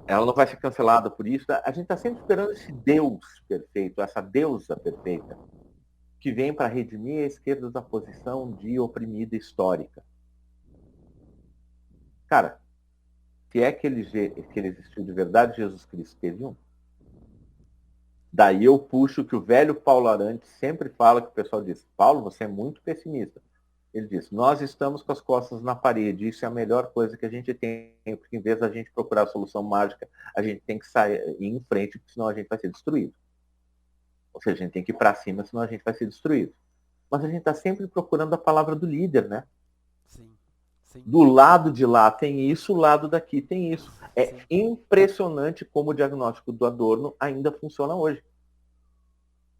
ela não vai ser cancelada por isso. A gente está sempre esperando esse Deus perfeito, essa deusa perfeita, que vem para redimir a esquerda da posição de oprimida histórica. Cara, se é que ele existiu de verdade, Jesus Cristo teve um. Daí eu puxo que o velho Paulo Arantes sempre fala, que o pessoal diz, Paulo, você é muito pessimista. Ele diz, nós estamos com as costas na parede, isso é a melhor coisa que a gente tem, porque em vez da gente procurar a solução mágica, a gente tem que sair em frente, porque senão a gente vai ser destruído. Ou seja, a gente tem que ir para cima, senão a gente vai ser destruído. mas a gente está sempre procurando a palavra do líder, né? Sim, sim, Do lado de lá tem isso, o lado daqui tem isso. É sim. impressionante como o diagnóstico do Adorno ainda funciona hoje.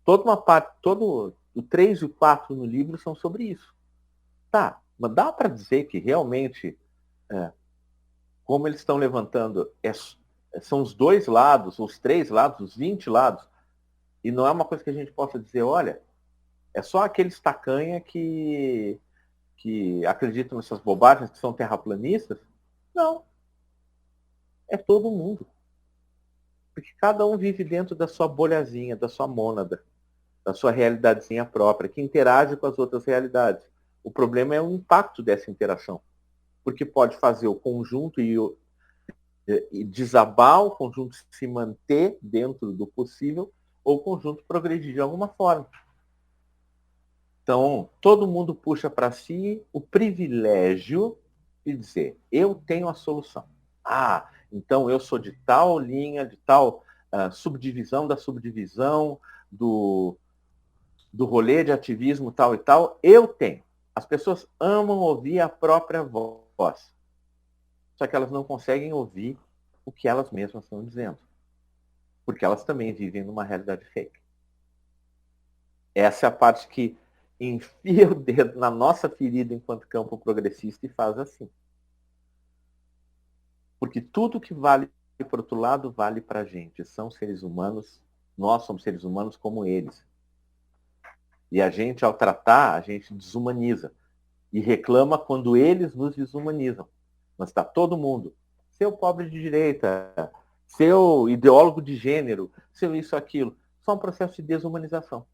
Toda uma parte, todo o 3 e o 4 no livro são sobre isso. Tá, mas dá para dizer que realmente, como eles estão levantando, são os dois lados, os três lados, os 20 lados, e não é uma coisa que a gente possa dizer, olha, é só aqueles tacanha que acreditam nessas bobagens, que são terraplanistas? Não, é todo mundo. Porque cada um vive dentro da sua bolhazinha, da sua mônada, da sua realidadezinha própria, que interage com as outras realidades. O problema é o impacto dessa interação. Porque pode fazer o conjunto e desabar, o conjunto se manter dentro do possível, ou o conjunto progredir de alguma forma. Então, todo mundo puxa para si o privilégio de dizer, eu tenho a solução. Ah, então eu sou de tal linha, de tal subdivisão da subdivisão, do rolê de ativismo tal e tal, eu tenho. As pessoas amam ouvir a própria voz. Só que elas não conseguem ouvir o que elas mesmas estão dizendo. Porque elas também vivem numa realidade fake. Essa é a parte que enfia o dedo na nossa ferida enquanto campo progressista e faz assim. Porque tudo que vale por outro lado vale para a gente. São seres humanos, nós somos seres humanos como eles. E a gente, ao tratar, a gente desumaniza. E reclama quando eles nos desumanizam. Mas está todo mundo. Seu pobre de direita, seu ideólogo de gênero, seu isso, aquilo. Só um processo de desumanização.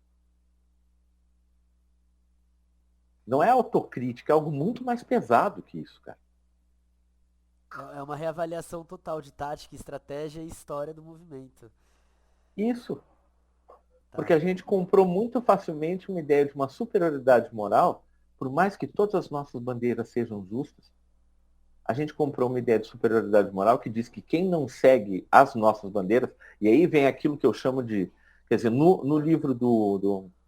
Não é autocrítica, é algo muito mais pesado que isso, cara. É uma reavaliação total de tática, estratégia e história do movimento. Isso. Tá. Porque a gente comprou muito facilmente uma ideia de uma superioridade moral, por mais que todas as nossas bandeiras sejam justas, a gente comprou uma ideia de superioridade moral que diz que quem não segue as nossas bandeiras, e aí vem aquilo que eu chamo de, quer dizer, no livro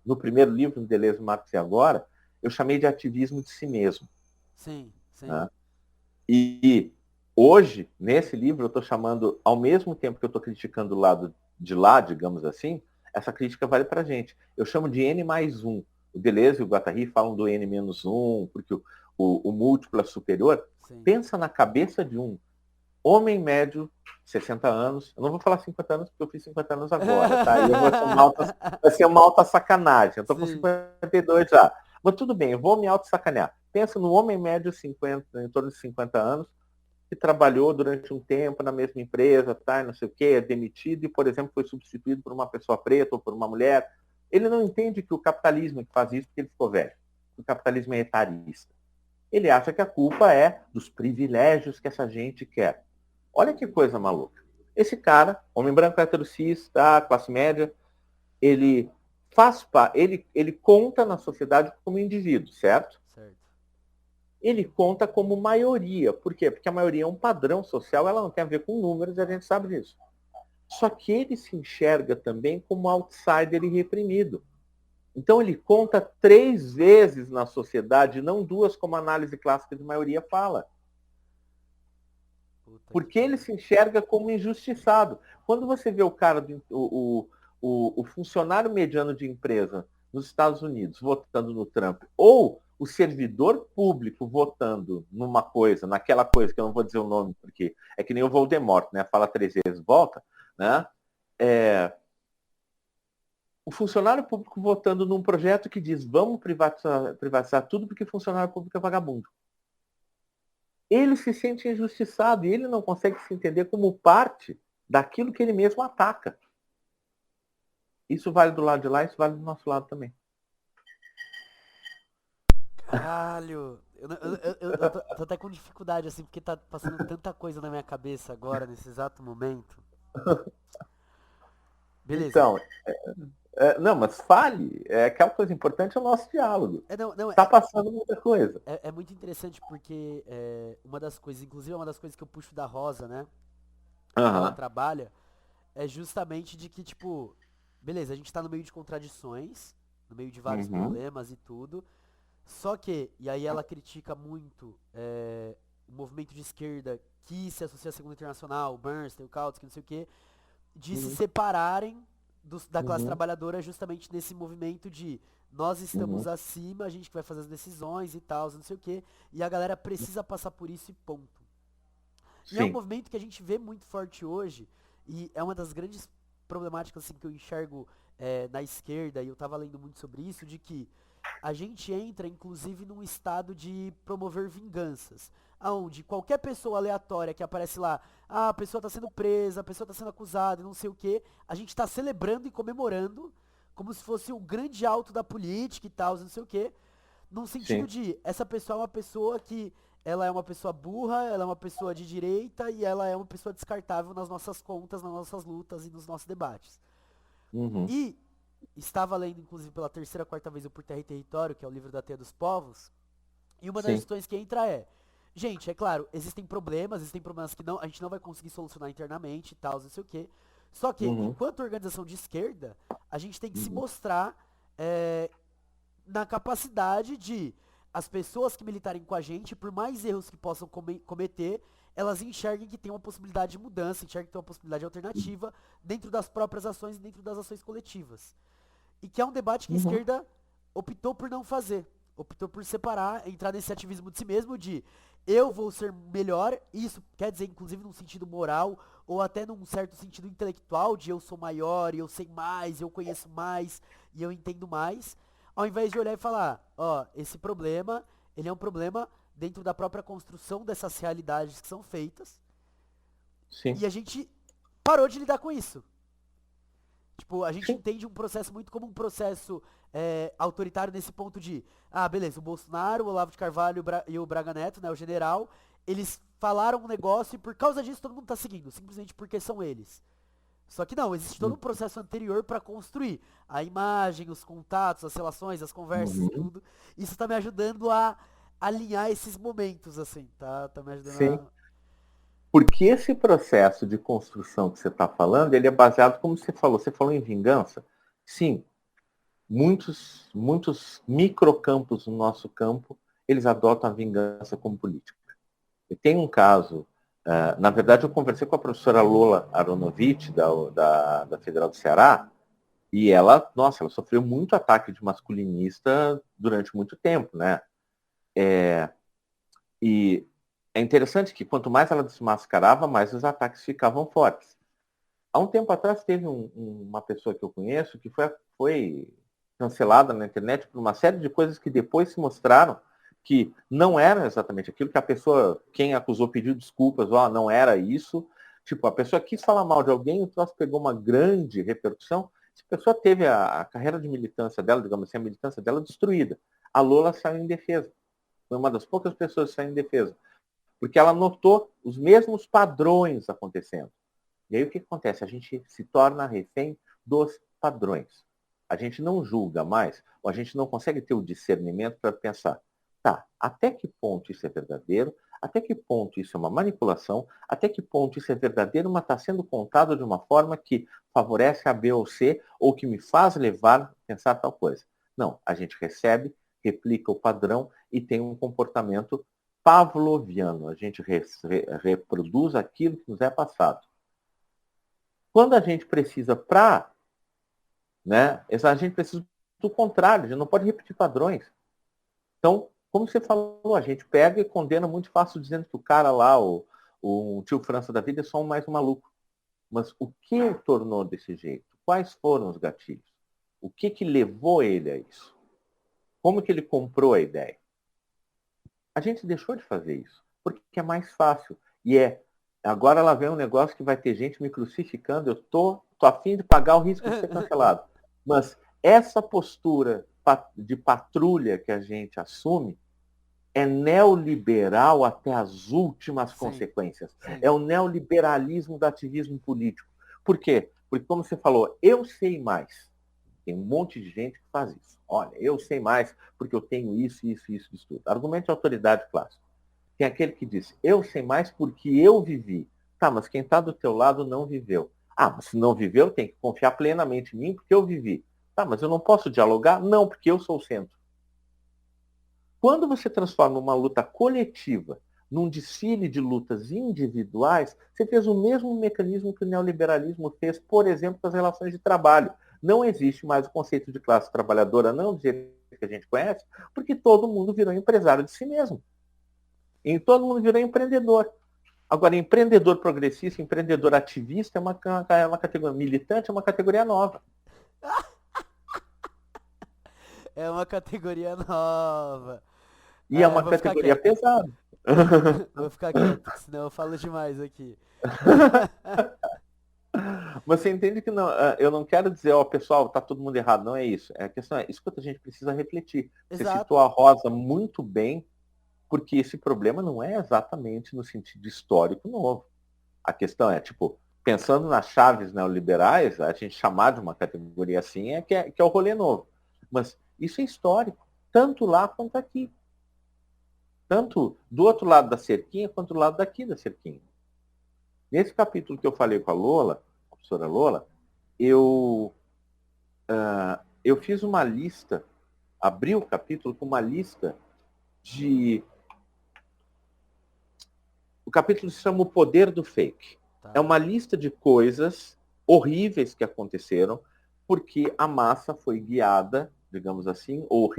no primeiro livro, do Deleuze, Marx e Agora, eu chamei de ativismo de si mesmo. Sim, sim. Né? E hoje, nesse livro, eu estou chamando, ao mesmo tempo que eu estou criticando o lado de lá, digamos assim, essa crítica vale para a gente. Eu chamo de N mais um. O Deleuze e o Guattari falam do N menos um, porque o múltiplo é superior. Sim. Pensa na cabeça de um homem médio, 60 anos. Eu não vou falar 50 anos, porque eu fiz 50 anos agora, tá? E eu vou ser vai ser uma alta sacanagem. Eu estou com Sim. 52 já. Mas tudo bem, eu vou me auto-sacanear. Pensa no homem médio, 50, em torno de 50 anos, que trabalhou durante um tempo na mesma empresa, tá, não sei o quê, é demitido e, por exemplo, foi substituído por uma pessoa preta ou por uma mulher. Ele não entende que o capitalismo é que faz isso porque ele ficou velho. O capitalismo é etarista. Ele acha que a culpa é dos privilégios que essa gente quer. Olha que coisa maluca. Esse cara, homem branco, hétero, cis, tá, classe média, ele ele conta na sociedade como indivíduo, certo? Certo. Ele conta como maioria. Por quê? Porque a maioria é um padrão social, ela não tem a ver com números, a gente sabe disso. Só que ele se enxerga também como outsider e reprimido. Então ele conta 3 vezes na sociedade, não 2, como a análise clássica de maioria fala. Puta Porque que ele se enxerga como injustiçado. Quando você vê o cara, o funcionário mediano de empresa nos Estados Unidos votando no Trump, ou o servidor público votando numa coisa, naquela coisa, que eu não vou dizer o nome, porque é que nem o Voldemort, né? Fala 3 vezes, volta, né? O funcionário público votando num projeto que diz vamos privatizar tudo porque funcionário público é vagabundo. Ele se sente injustiçado e ele não consegue se entender como parte daquilo que ele mesmo ataca. Isso vale do lado de lá, isso vale do nosso lado também. Caralho. Eu tô até com dificuldade, assim, porque tá passando tanta coisa na minha cabeça agora, nesse exato momento. Beleza. Então, não, mas fale. Aquela coisa importante é o nosso diálogo. Não, não, Está passando muita coisa. é muito interessante porque uma das coisas, inclusive é uma das coisas que eu puxo da Rosa, né? Que ela Uhum. trabalha, é justamente de que, tipo, beleza, a gente tá no meio de contradições, no meio de vários Uhum. problemas e tudo. Só que, e aí ela critica muito o movimento de esquerda que se associa à Segunda Internacional, o Bernstein, o Kautsky, não sei o quê, de se Uhum. separarem da classe Uhum. trabalhadora justamente nesse movimento de nós estamos Uhum. acima, a gente que vai fazer as decisões e tal, não sei o quê, e a galera precisa passar por isso e ponto. E é um Sim. movimento que a gente vê muito forte hoje, e é uma das grandes problemáticas assim, que eu enxergo na esquerda, e eu tava lendo muito sobre isso, de que a gente entra, inclusive, num estado de promover vinganças. Onde qualquer pessoa aleatória que aparece lá, a pessoa está sendo presa, a pessoa está sendo acusada, não sei o que, a gente está celebrando e comemorando, como se fosse o grande alto da política e tal, não sei o que, num sentido Sim. de, essa pessoa é uma pessoa que, ela é uma pessoa burra, ela é uma pessoa de direita e ela é uma pessoa descartável nas nossas contas, nas nossas lutas e nos nossos debates. Uhum. E estava lendo, inclusive, pela terceira, quarta vez o Por Terra e Território, que é o livro da Teia dos Povos, e uma das Sim. questões que entra é, gente, é claro, existem problemas que não, a gente não vai conseguir solucionar internamente e tal, não sei o quê. Só que, Uhum. enquanto organização de esquerda, a gente tem que se Uhum. mostrar é, na capacidade de as pessoas que militarem com a gente, por mais erros que possam cometer, elas enxerguem que tem uma possibilidade de mudança, enxerguem que tem uma possibilidade alternativa dentro das próprias ações e dentro das ações coletivas. E que é um debate que a Uhum. esquerda optou por não fazer. Optou por separar, entrar nesse ativismo de si mesmo de eu vou ser melhor, isso quer dizer inclusive num sentido moral ou até num certo sentido intelectual de eu sou maior, e eu sei mais, eu conheço mais e eu entendo mais, ao invés de olhar e falar, ó, esse problema, ele é um problema dentro da própria construção dessas realidades que são feitas Sim. e a gente parou de lidar com isso. Tipo, a gente Sim. entende um processo muito como um processo autoritário nesse ponto de, ah, beleza, o Bolsonaro, o Olavo de Carvalho e o Braga Neto, né, o general, eles falaram um negócio e por causa disso todo mundo tá seguindo, simplesmente porque são eles. Só que não, existe todo um processo anterior para construir a imagem, os contatos, as relações, as conversas e Uhum. tudo. Isso tá me ajudando a alinhar esses momentos, assim, tá me ajudando Sim. a... Porque esse processo de construção que você está falando, ele é baseado, como você falou em vingança. Sim, muitos microcampos no nosso campo, eles adotam a vingança como política. E tem um caso, na verdade eu conversei com a professora Lola Aronovitch, da Federal do Ceará, e ela, nossa, ela sofreu muito ataque de masculinista durante muito tempo, né? E é interessante que quanto mais ela desmascarava, mais os ataques ficavam fortes. Há um tempo atrás teve uma pessoa que eu conheço que foi cancelada na internet por uma série de coisas que depois se mostraram que não eram exatamente aquilo que a pessoa, quem acusou, pediu desculpas, ó, não era isso. Tipo, a pessoa quis falar mal de alguém, o troço pegou uma grande repercussão. Essa pessoa teve a carreira de militância dela, digamos assim, a militância dela destruída. A Lola saiu em defesa. Foi uma das poucas pessoas que saiu em defesa. Porque ela notou os mesmos padrões acontecendo. E aí o que acontece? A gente se torna refém dos padrões. A gente não julga mais, ou a gente não consegue ter o discernimento para pensar, tá, até que ponto isso é verdadeiro, até que ponto isso é uma manipulação, até que ponto isso é verdadeiro, mas está sendo contado de uma forma que favorece a B ou C, ou que me faz levar a pensar tal coisa. Não, a gente recebe, replica o padrão e tem um comportamento pavloviano. A gente reproduz aquilo que nos é passado. Quando a gente precisa né, a gente precisa do contrário, a gente não pode repetir padrões. Então, como você falou, a gente pega e condena muito fácil dizendo que o cara lá, o tio França da vida, é só mais um maluco. Mas o que o tornou desse jeito? Quais foram os gatilhos? O que levou ele a isso? Como que ele comprou a ideia? A gente deixou de fazer isso, porque é mais fácil. Agora ela vem um negócio que vai ter gente me crucificando, eu tô a fim de pagar o risco de ser cancelado. Mas essa postura de patrulha que a gente assume é neoliberal até as últimas Sim, consequências. sim. É o neoliberalismo do ativismo político. Por quê? Porque, como você falou, eu sei mais. Tem um monte de gente que faz isso. Olha, eu sei mais porque eu tenho isso, isso, isso, isso tudo. Argumento de autoridade clássico. Tem aquele que diz, eu sei mais porque eu vivi. Tá, mas quem está do teu lado não viveu. Ah, mas se não viveu, tem que confiar plenamente em mim porque eu vivi. Tá, mas eu não posso dialogar? Não, porque eu sou o centro. Quando você transforma uma luta coletiva num desfile de lutas individuais, você fez o mesmo mecanismo que o neoliberalismo fez, por exemplo, com as relações de trabalho. Não existe mais o conceito de classe trabalhadora, não do jeito que a gente conhece, porque todo mundo virou empresário de si mesmo. E todo mundo virou empreendedor. Agora, empreendedor progressista, empreendedor ativista é uma categoria, militante é uma categoria nova. É uma categoria nova. E é Eu uma vou ficar categoria quieto. pesada. Vou ficar quieto, que senão eu falo demais aqui. Mas você entende que não, eu não quero dizer, ó, pessoal, tá todo mundo errado, não é isso. A questão é, escuta, a gente precisa refletir. Você citou Exato. a Rosa muito bem, porque esse problema não é exatamente no sentido histórico novo. A questão é, tipo, pensando nas chaves neoliberais, a gente chamar de uma categoria assim que é o rolê novo. Mas isso é histórico, tanto lá quanto aqui. Tanto do outro lado da cerquinha, quanto do lado daqui da cerquinha. Nesse capítulo que eu falei com a Lola, a professora Lola, eu, eu fiz uma lista, abri o capítulo com uma lista de... O capítulo se chama O Poder do Fake. É Tá. uma lista de coisas horríveis que aconteceram porque a massa foi guiada, digamos assim, ou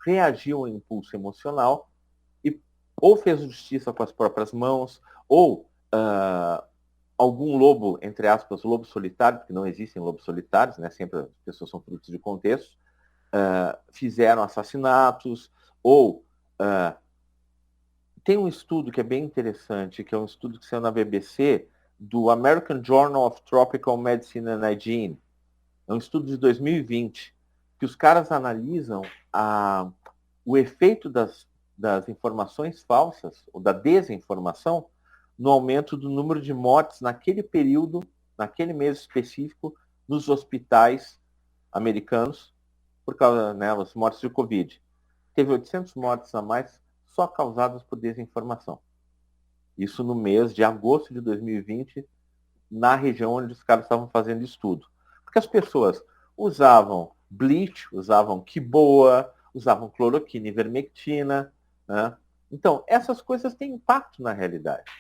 reagiu ao impulso emocional e ou fez justiça com as próprias mãos, ou algum lobo, entre aspas, lobo solitário, porque não existem lobos solitários, né? Sempre as pessoas são frutos de contexto, fizeram assassinatos, ou tem um estudo que é bem interessante, que é um estudo que saiu na BBC, do American Journal of Tropical Medicine and Hygiene. É um estudo de 2020, que os caras analisam o efeito das informações falsas, ou da desinformação, no aumento do número de mortes naquele período, naquele mês específico, nos hospitais americanos, por causa das mortes de Covid. Teve 800 mortes a mais só causadas por desinformação. Isso no mês de agosto de 2020, na região onde os caras estavam fazendo estudo. Porque as pessoas usavam bleach, usavam quiboa, usavam cloroquina e ivermectina. Né? Então, essas coisas têm impacto na realidade.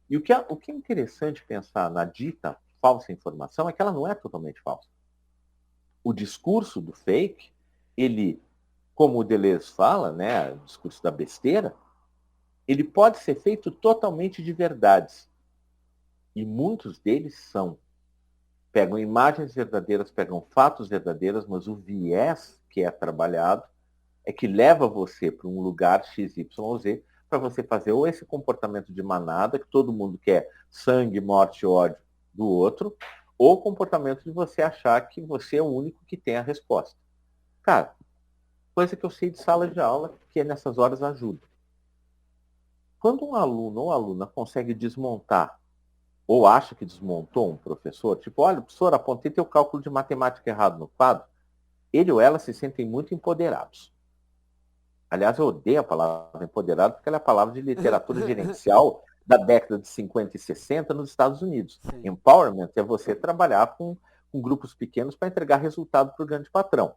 E o que é interessante pensar na dita falsa informação é que ela não é totalmente falsa. O discurso do fake, ele, como o Deleuze fala, né, o discurso da besteira, ele pode ser feito totalmente de verdades. E muitos deles são. Pegam imagens verdadeiras, pegam fatos verdadeiros, mas o viés que é trabalhado é que leva você para um lugar XYZ para você fazer ou esse comportamento de manada, que todo mundo quer sangue, morte e ódio do outro, ou o comportamento de você achar que você é o único que tem a resposta. Cara, coisa que eu sei de sala de aula, que nessas horas ajuda. Quando um aluno ou aluna consegue desmontar, ou acha que desmontou um professor, tipo, olha, professor, apontei teu cálculo de matemática errado no quadro, ele ou ela se sentem muito empoderados. Aliás, eu odeio a palavra empoderado porque ela é a palavra de literatura gerencial da década de 50 e 60 nos Estados Unidos. Sim. Empowerment é você trabalhar com grupos pequenos para entregar resultado para o grande patrão.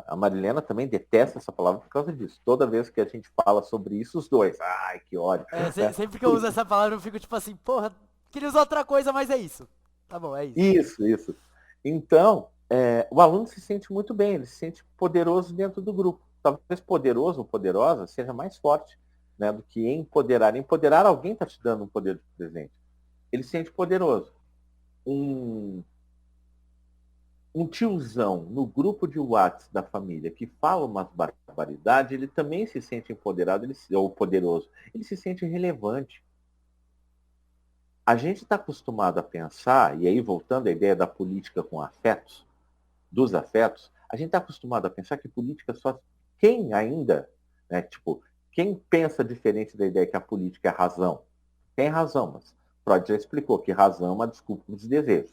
A Marilena também detesta essa palavra por causa disso. Toda vez que a gente fala sobre isso, os dois, ai, que ódio. Sempre que eu uso essa palavra eu fico tipo assim, porra, queria usar outra coisa, mas é isso. Tá bom, é isso. Isso. Então, o aluno se sente muito bem, ele se sente poderoso dentro do grupo. Talvez poderoso ou poderosa seja mais forte, né, do que empoderar. Empoderar, alguém está te dando um poder de presente. Ele se sente poderoso. Um tiozão no grupo de WhatsApp da família que fala umas barbaridades, ele também se sente empoderado ou poderoso. Ele se sente relevante. A gente está acostumado a pensar, e aí voltando à ideia da política com afetos, dos afetos, a gente está acostumado a pensar que política só... Quem ainda, né, tipo, quem pensa diferente da ideia que a política é razão? Tem razão, mas Freud já explicou que razão é uma desculpa dos desejos.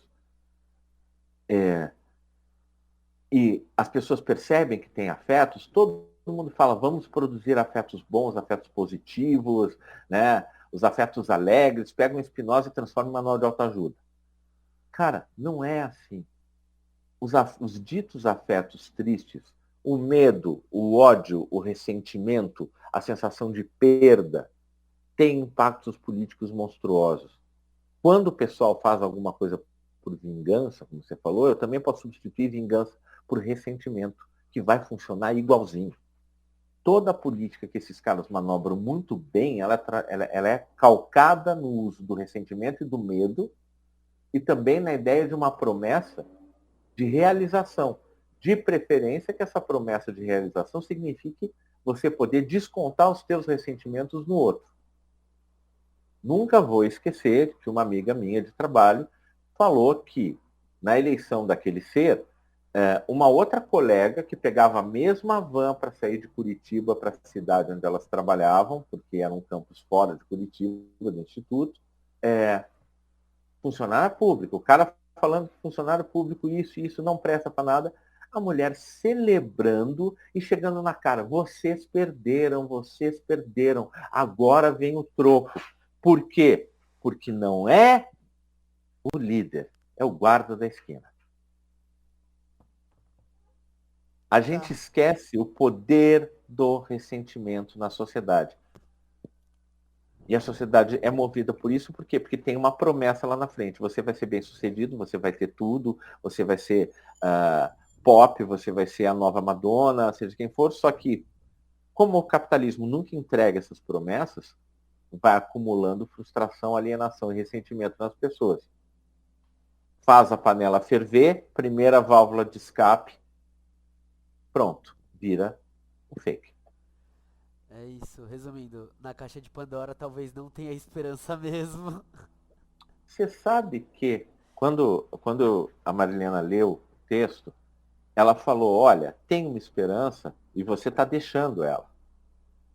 E as pessoas percebem que tem afetos, todo mundo fala, vamos produzir afetos bons, afetos positivos, né? Os afetos alegres, pegam Spinoza e transformam em manual de autoajuda. Cara, não é assim. os ditos afetos tristes, o medo, o ódio, o ressentimento, a sensação de perda, têm impactos políticos monstruosos. Quando o pessoal faz alguma coisa por vingança, como você falou, eu também posso substituir vingança por ressentimento, que vai funcionar igualzinho. Toda a política que esses caras manobram muito bem, ela é calcada no uso do ressentimento e do medo, e também na ideia de uma promessa de realização. De preferência que essa promessa de realização signifique você poder descontar os seus ressentimentos no outro. Nunca vou esquecer que uma amiga minha de trabalho falou que, na eleição daquele ser, uma outra colega que pegava a mesma van para sair de Curitiba para a cidade onde elas trabalhavam, porque era um campus fora de Curitiba, do Instituto, funcionário público, o cara falando que funcionário público isso não presta para nada, a mulher celebrando e chegando na cara, vocês perderam, agora vem o troco. Por quê? Porque não é o líder, é o guarda da esquina. A gente esquece o poder do ressentimento na sociedade. E a sociedade é movida por isso, por quê? Porque tem uma promessa lá na frente. Você vai ser bem sucedido, você vai ter tudo, você vai ser pop, você vai ser a nova Madonna, seja quem for, só que, como o capitalismo nunca entrega essas promessas, vai acumulando frustração, alienação e ressentimento nas pessoas. Faz a panela ferver, primeira válvula de escape, pronto, vira o fake. É isso, resumindo, na caixa de Pandora talvez não tenha esperança mesmo. Você sabe que quando a Marilena leu o texto, ela falou, olha, tem uma esperança e você está deixando ela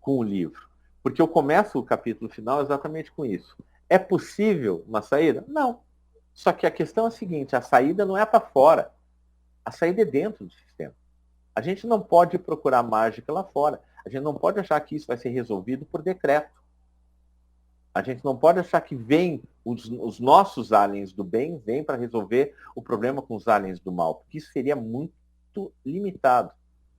com o livro. Porque eu começo o capítulo final exatamente com isso. É possível uma saída? Não. Só que a questão é a seguinte, a saída não é para fora, a saída é dentro do sistema. A gente não pode procurar mágica lá fora. A gente não pode achar que isso vai ser resolvido por decreto. A gente não pode achar que vem os nossos aliens do bem, vêm para resolver o problema com os aliens do mal, porque isso seria muito limitado.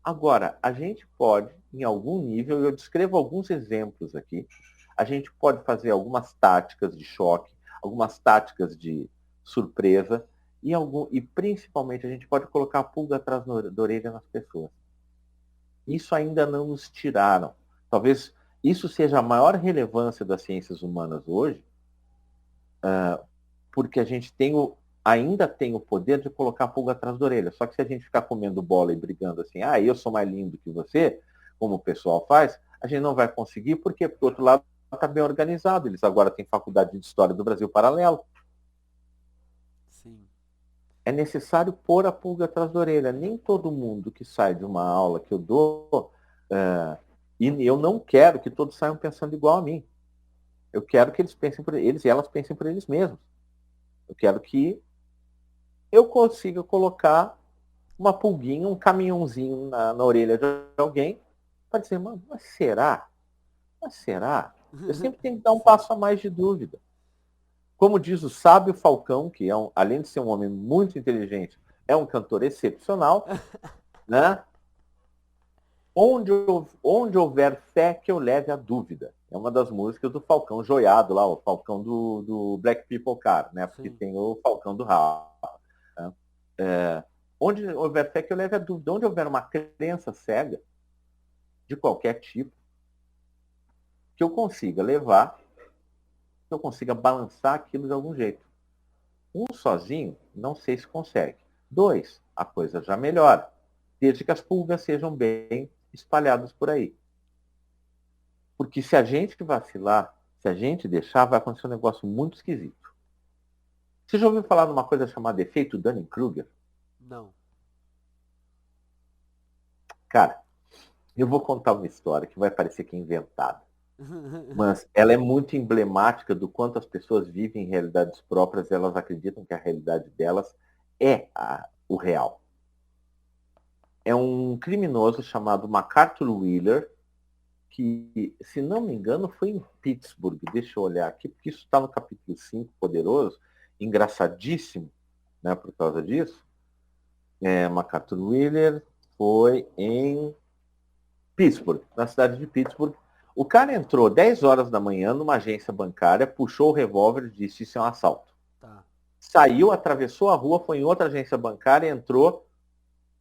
Agora, a gente pode, em algum nível, eu descrevo alguns exemplos aqui, a gente pode fazer algumas táticas de choque, algumas táticas de surpresa, e principalmente a gente pode colocar a pulga atrás da orelha nas pessoas. Isso ainda não nos tiraram. Talvez isso seja a maior relevância das ciências humanas hoje, porque a gente ainda tem o poder de colocar a pulga atrás da orelha. Só que se a gente ficar comendo bola e brigando assim, eu sou mais lindo que você, como o pessoal faz, a gente não vai conseguir. Por quê? Porque o outro lado está bem organizado. Eles agora têm faculdade de História do Brasil paralelo. Sim. É necessário pôr a pulga atrás da orelha. Nem todo mundo que sai de uma aula que eu dou, e eu não quero que todos saiam pensando igual a mim. Eu quero que eles e elas pensem por eles mesmos. Eu quero que eu consiga colocar uma pulguinha, um caminhãozinho na orelha de alguém para dizer, mano, mas será? Mas será? Eu sempre tenho que dar um passo a mais de dúvida. Como diz o sábio Falcão, que além de ser um homem muito inteligente, é um cantor excepcional, né? Onde houver fé que eu leve a dúvida. É uma das músicas do Falcão Joiado, lá, o Falcão do Black People Car, né? Porque Sim. tem o Falcão do Rafa. Né? Onde houver fé que eu leve a dúvida. Onde houver uma crença cega, de qualquer tipo, que eu consiga levar, que eu consiga balançar aquilo de algum jeito. Um sozinho, não sei se consegue. 2, a coisa já melhora. Desde que as pulgas sejam bem espalhadas por aí. Porque se a gente vacilar, se a gente deixar, vai acontecer um negócio muito esquisito. Você já ouviu falar de uma coisa chamada efeito Dunning-Kruger? Não. Cara, eu vou contar uma história que vai parecer que é inventada. Mas ela é muito emblemática do quanto as pessoas vivem realidades próprias e elas acreditam que a realidade delas é o real. É um criminoso chamado MacArthur Wheeler, que, se não me engano, foi em Pittsburgh. Deixa eu olhar aqui, porque isso está no capítulo 5, Poderoso, engraçadíssimo, né, por causa disso. MacArthur Wheeler foi em Pittsburgh, na cidade de Pittsburgh. O cara entrou 10 horas da manhã numa agência bancária, puxou o revólver e disse: isso é um assalto. Tá. Saiu, atravessou a rua, foi em outra agência bancária, entrou,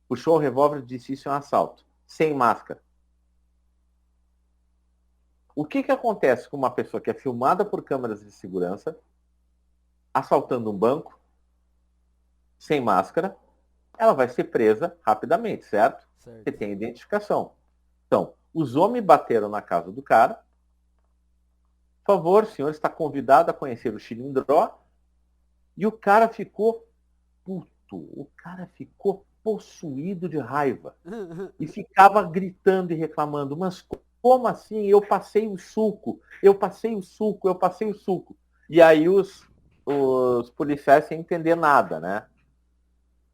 puxou o revólver e disse: isso é um assalto. Sem máscara. O que acontece com uma pessoa que é filmada por câmeras de segurança, assaltando um banco, sem máscara? Ela vai ser presa rapidamente, certo? Certo. Porque tem identificação. Então, os homens bateram na casa do cara. Por favor, o senhor está convidado a conhecer o Chilindró. E o cara ficou puto. O cara ficou possuído de raiva. E ficava gritando e reclamando. Mas como assim? Eu passei o suco. Eu passei o suco. Eu passei o suco. E aí os policiais sem entender nada, né?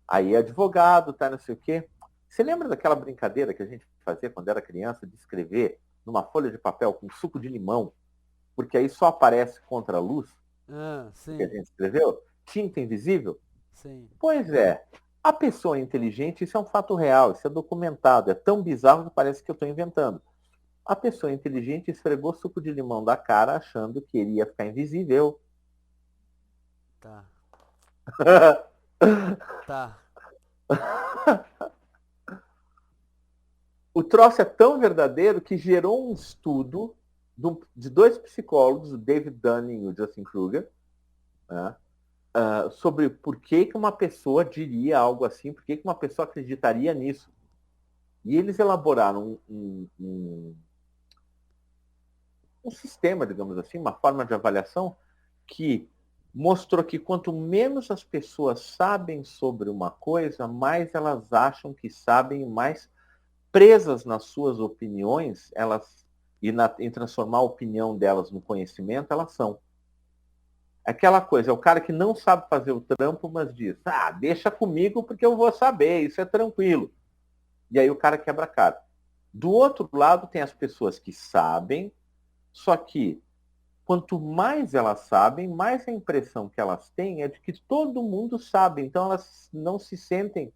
Aí advogado, tá, não sei o quê. Você lembra daquela brincadeira que a gente fazia quando era criança de escrever numa folha de papel com suco de limão, porque aí só aparece contra a luz que a gente escreveu? Tinta invisível? Sim. Pois é. A pessoa inteligente, isso é um fato real, isso é documentado, é tão bizarro que parece que eu estou inventando. A pessoa inteligente esfregou suco de limão da cara achando que ele ia ficar invisível. Tá. Tá. O troço é tão verdadeiro que gerou um estudo de dois psicólogos, o David Dunning e o Justin Kruger, né, sobre por que uma pessoa diria algo assim, por que uma pessoa acreditaria nisso. E eles elaboraram um sistema, digamos assim, uma forma de avaliação que mostrou que quanto menos as pessoas sabem sobre uma coisa, mais elas acham que sabem, mais presas nas suas opiniões, elas em transformar a opinião delas no conhecimento, elas são. Aquela coisa, é o cara que não sabe fazer o trampo, mas diz, deixa comigo porque eu vou saber, isso é tranquilo. E aí o cara quebra a cara. Do outro lado tem as pessoas que sabem, só que quanto mais elas sabem, mais a impressão que elas têm é de que todo mundo sabe. Então elas não se sentem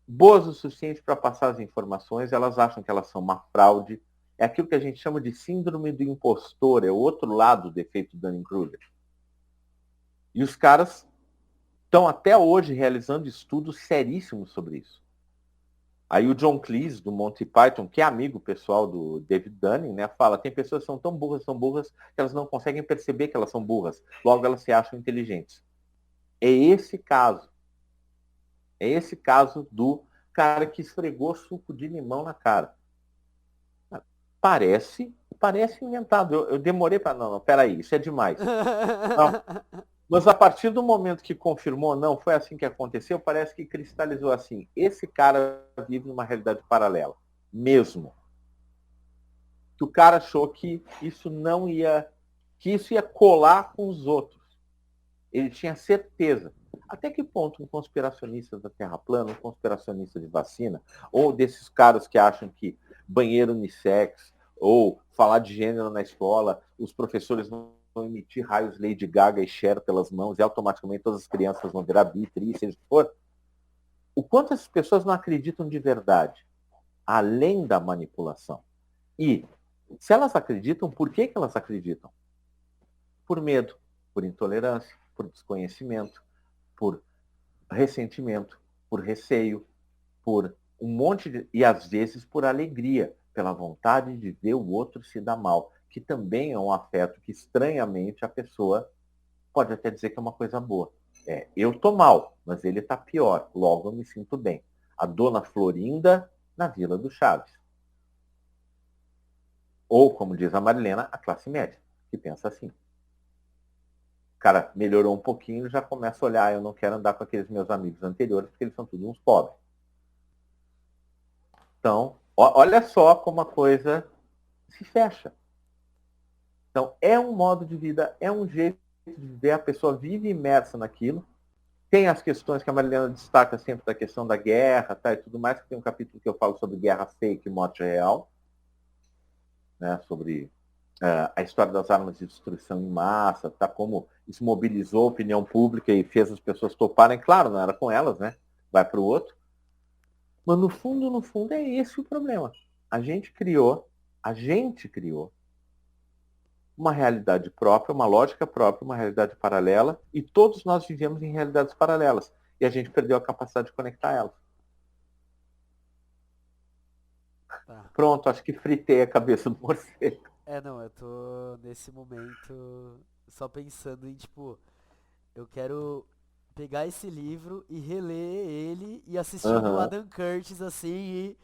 boas o suficiente para passar as informações, elas acham que elas são uma fraude. É aquilo que a gente chama de síndrome do impostor, é o outro lado do efeito Dunning-Kruger. E os caras estão até hoje realizando estudos seríssimos sobre isso. Aí o John Cleese, do Monty Python, que é amigo pessoal do David Dunning, né, fala, tem pessoas que são tão burras, que elas não conseguem perceber que elas são burras. Logo, elas se acham inteligentes. É esse caso. É esse caso do cara que esfregou suco de limão na cara. Parece inventado. Eu demorei para... Não, peraí, isso é demais. Não. Mas a partir do momento que confirmou, não, foi assim que aconteceu, parece que cristalizou assim. Esse cara vive numa realidade paralela. Mesmo. Que o cara achou que isso não ia... que isso ia colar com os outros. Ele tinha certeza. Até que ponto um conspiracionista da Terra plana, um conspiracionista de vacina, ou desses caras que acham que banheiro unissex, ou falar de gênero na escola, os professores vão emitir raios Lady Gaga e Cher pelas mãos e automaticamente todas as crianças vão virar bi, tri, seja o que for. O quanto essas pessoas não acreditam de verdade, além da manipulação. E, se elas acreditam, por que elas acreditam? Por medo, por intolerância, por desconhecimento, por ressentimento, por receio, por um monte de... e às vezes por alegria, pela vontade de ver o outro se dar mal, que também é um afeto que estranhamente a pessoa pode até dizer que é uma coisa boa. Eu tô mal, mas ele tá pior, logo eu me sinto bem. A dona Florinda na Vila do Chaves. Ou, como diz a Marilena, a classe média, que pensa assim. O cara melhorou um pouquinho, já começa a olhar, eu não quero andar com aqueles meus amigos anteriores, porque eles são todos uns pobres. Então, olha só como a coisa se fecha. Então, é um modo de vida, é um jeito de viver, a pessoa vive imersa naquilo. Tem as questões que a Marilena destaca sempre da questão da guerra, tá, e tudo mais, que tem um capítulo que eu falo sobre guerra fake e morte real, né, sobre a história das armas de destruição em massa, tá, como isso mobilizou a opinião pública e fez as pessoas toparem. Claro, não era com elas, né? vai para o outro. Mas no fundo é esse o problema. A gente criou uma realidade própria, uma lógica própria, uma realidade paralela, e todos nós vivemos em realidades paralelas. E a gente perdeu a capacidade de conectar elas. Tá. Pronto, acho que fritei a cabeça do morcego. Não, eu tô nesse momento só pensando em, tipo, eu quero pegar esse livro e reler ele e assistindo o Aham. Adam Curtis, assim, e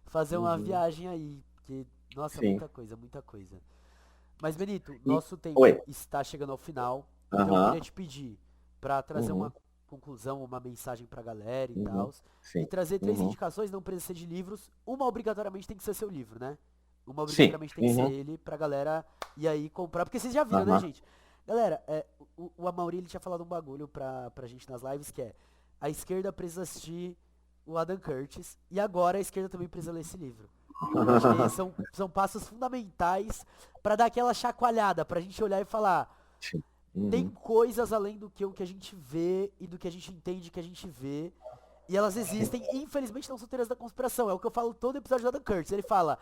fazer uma Uhum. viagem aí. Porque, nossa, Sim. muita coisa, muita coisa. Mas, Benito, E... nosso Oi. tempo está chegando ao final, então eu queria Aham. te pedir para trazer uma Uhum. conclusão, uma mensagem pra galera e Uhum. tal, e Sim. trazer três Uhum. indicações, não precisa ser de livros, uma obrigatoriamente tem que ser seu livro, né? Uma Sim. obrigatoriamente tem que ser Uhum. ele pra galera ir aí comprar, porque vocês já viram, né, Aham. gente? Galera, o Amaury ele tinha falado um bagulho pra gente nas lives que é a esquerda precisa assistir o Adam Curtis e agora a esquerda também precisa ler esse livro. Eu acho que são passos fundamentais pra dar aquela chacoalhada, pra gente olhar e falar, Sim. tem Uhum. coisas além do que o que a gente vê e do que a gente entende que a gente vê. E elas existem, e infelizmente não são teorias da conspiração. É o que eu falo todo episódio do Adam Curtis. Ele fala,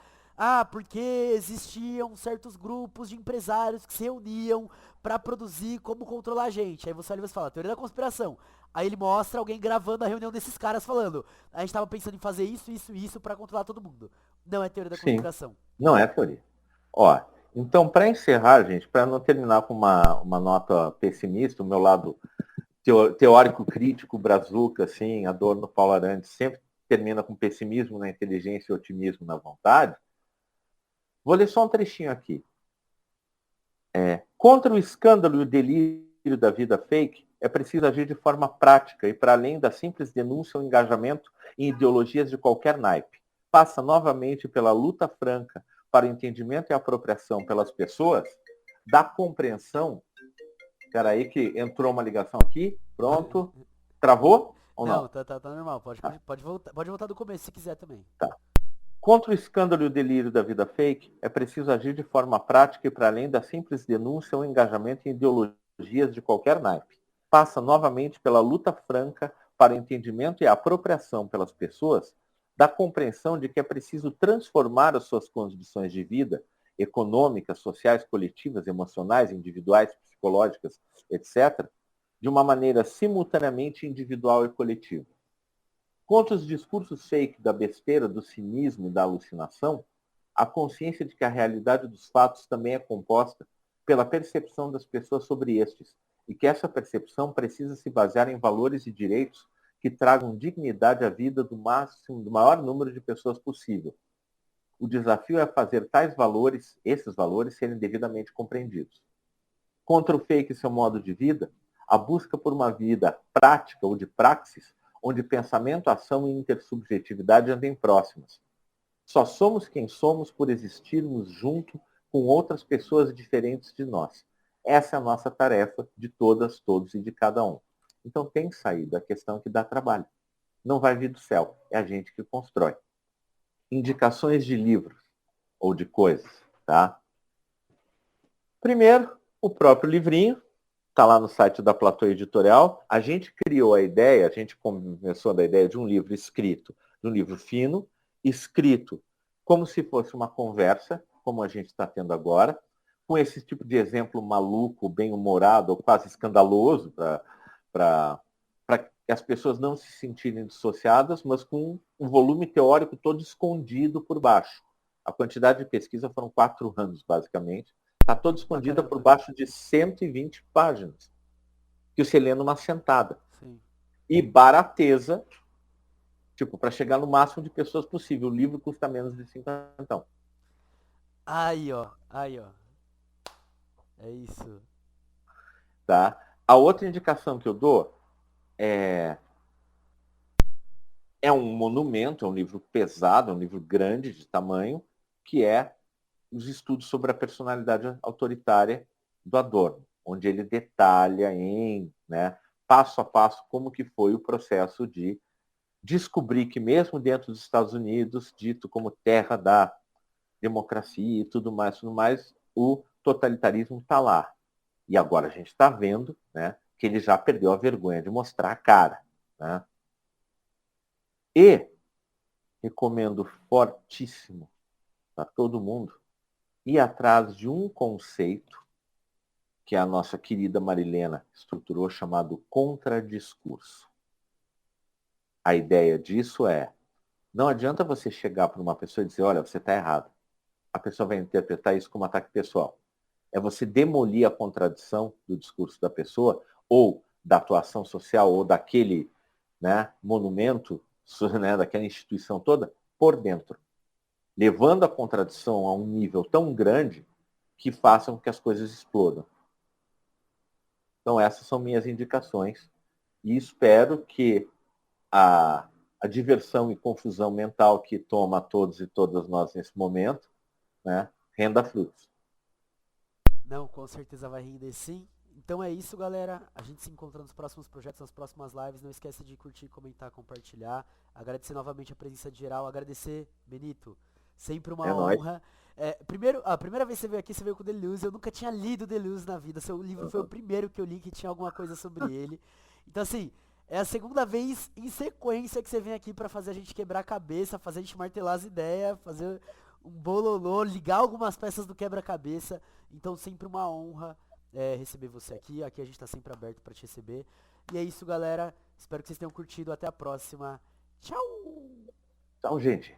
porque existiam certos grupos de empresários que se reuniam pra produzir como controlar a gente. Aí você olha e você fala, teoria da conspiração. Aí ele mostra alguém gravando a reunião desses caras falando, a gente tava pensando em fazer isso, isso, isso pra controlar todo mundo. Não é teoria da Sim. conspiração. Não é teoria. Ó, então, para encerrar, gente, para não terminar com uma nota pessimista, o meu lado teórico crítico, brazuca, assim, Adorno, Paulo Arantes, sempre termina com pessimismo na inteligência e otimismo na vontade. Vou ler só um trechinho aqui. Contra o escândalo e o delírio da vida fake, é preciso agir de forma prática e para além da simples denúncia ou engajamento em ideologias de qualquer naipe. Passa novamente pela luta franca para o entendimento e apropriação pelas pessoas da compreensão. Espera aí que entrou uma ligação aqui. Pronto. Travou ou Não, não? tá normal. Pode voltar do começo se quiser também. Tá. Contra o escândalo e o delírio da vida fake, é preciso agir de forma prática e para além da simples denúncia ou engajamento em ideologias de qualquer naipe. Passa novamente pela luta franca para o entendimento e a apropriação pelas pessoas da compreensão de que é preciso transformar as suas condições de vida, econômicas, sociais, coletivas, emocionais, individuais, psicológicas, etc., de uma maneira simultaneamente individual e coletiva. Contra os discursos fake da besteira, do cinismo e da alucinação, a consciência de que a realidade dos fatos também é composta pela percepção das pessoas sobre estes, e que essa percepção precisa se basear em valores e direitos que tragam dignidade à vida do maior número de pessoas possível. O desafio é fazer esses valores, serem devidamente compreendidos. Contra o fake e seu modo de vida, a busca por uma vida prática ou de praxis, onde pensamento, ação e intersubjetividade andem próximas. Só somos quem somos por existirmos junto com outras pessoas diferentes de nós. Essa é a nossa tarefa de todas, todos e de cada um. Então tem que sair da questão que dá trabalho. Não vai vir do céu, é a gente que constrói. Indicações de livros ou de coisas, tá? Primeiro, o próprio livrinho, está lá no site da Platô Editorial. A gente criou a ideia, a gente começou da ideia de um livro escrito, de um livro fino, escrito como se fosse uma conversa, como a gente está tendo agora, com esse tipo de exemplo maluco, bem-humorado ou quase escandaloso, para que as pessoas não se sentirem dissociadas, mas com um volume teórico todo escondido por baixo. A quantidade de pesquisa foram 4 anos, basicamente. Está toda Pra escondida por caramba. baixo de 120 páginas, que você lê numa sentada. Sim. E barateza, tipo, para chegar no máximo de pessoas possível. O livro custa menos de 50. Aí, ó. Aí, ó. É isso. Tá? A outra indicação que eu dou é um monumento, é um livro pesado, é um livro grande de tamanho, que é os estudos sobre a personalidade autoritária do Adorno, onde ele detalha passo a passo como que foi o processo de descobrir que mesmo dentro dos Estados Unidos, dito como terra da democracia e tudo mais, o totalitarismo está lá. E agora a gente está vendo, né, que ele já perdeu a vergonha de mostrar a cara. Né? E recomendo fortíssimo para todo mundo ir atrás de um conceito que a nossa querida Marilena estruturou, chamado contradiscurso. A ideia disso é, não adianta você chegar para uma pessoa e dizer, olha, você está errado. A pessoa vai interpretar isso como ataque pessoal. É você demolir a contradição do discurso da pessoa, ou da atuação social, ou daquele, né, monumento, né, daquela instituição toda, por dentro. Levando a contradição a um nível tão grande que façam com que as coisas explodam. Então, essas são minhas indicações. E espero que a diversão e confusão mental que toma todos e todas nós nesse momento, né, renda frutos. Não, com certeza vai render sim. Então é isso, galera. A gente se encontra nos próximos projetos, nas próximas lives. Não esquece de curtir, comentar, compartilhar. Agradecer novamente a presença de geral. Agradecer, Benito. Sempre uma É nóis. honra. Primeiro, a primeira vez que você veio aqui, você veio com o Deleuze. Eu nunca tinha lido Deleuze na vida. Seu livro foi o primeiro que eu li que tinha alguma coisa sobre ele. Então, assim, é a segunda vez em sequência que você vem aqui pra fazer a gente quebrar a cabeça, fazer a gente martelar as ideias, fazer um bololô, ligar algumas peças do quebra-cabeça. Então, sempre uma honra receber você aqui. Aqui a gente tá sempre aberto pra te receber. E é isso, galera. Espero que vocês tenham curtido. Até a próxima. Tchau! Então, gente,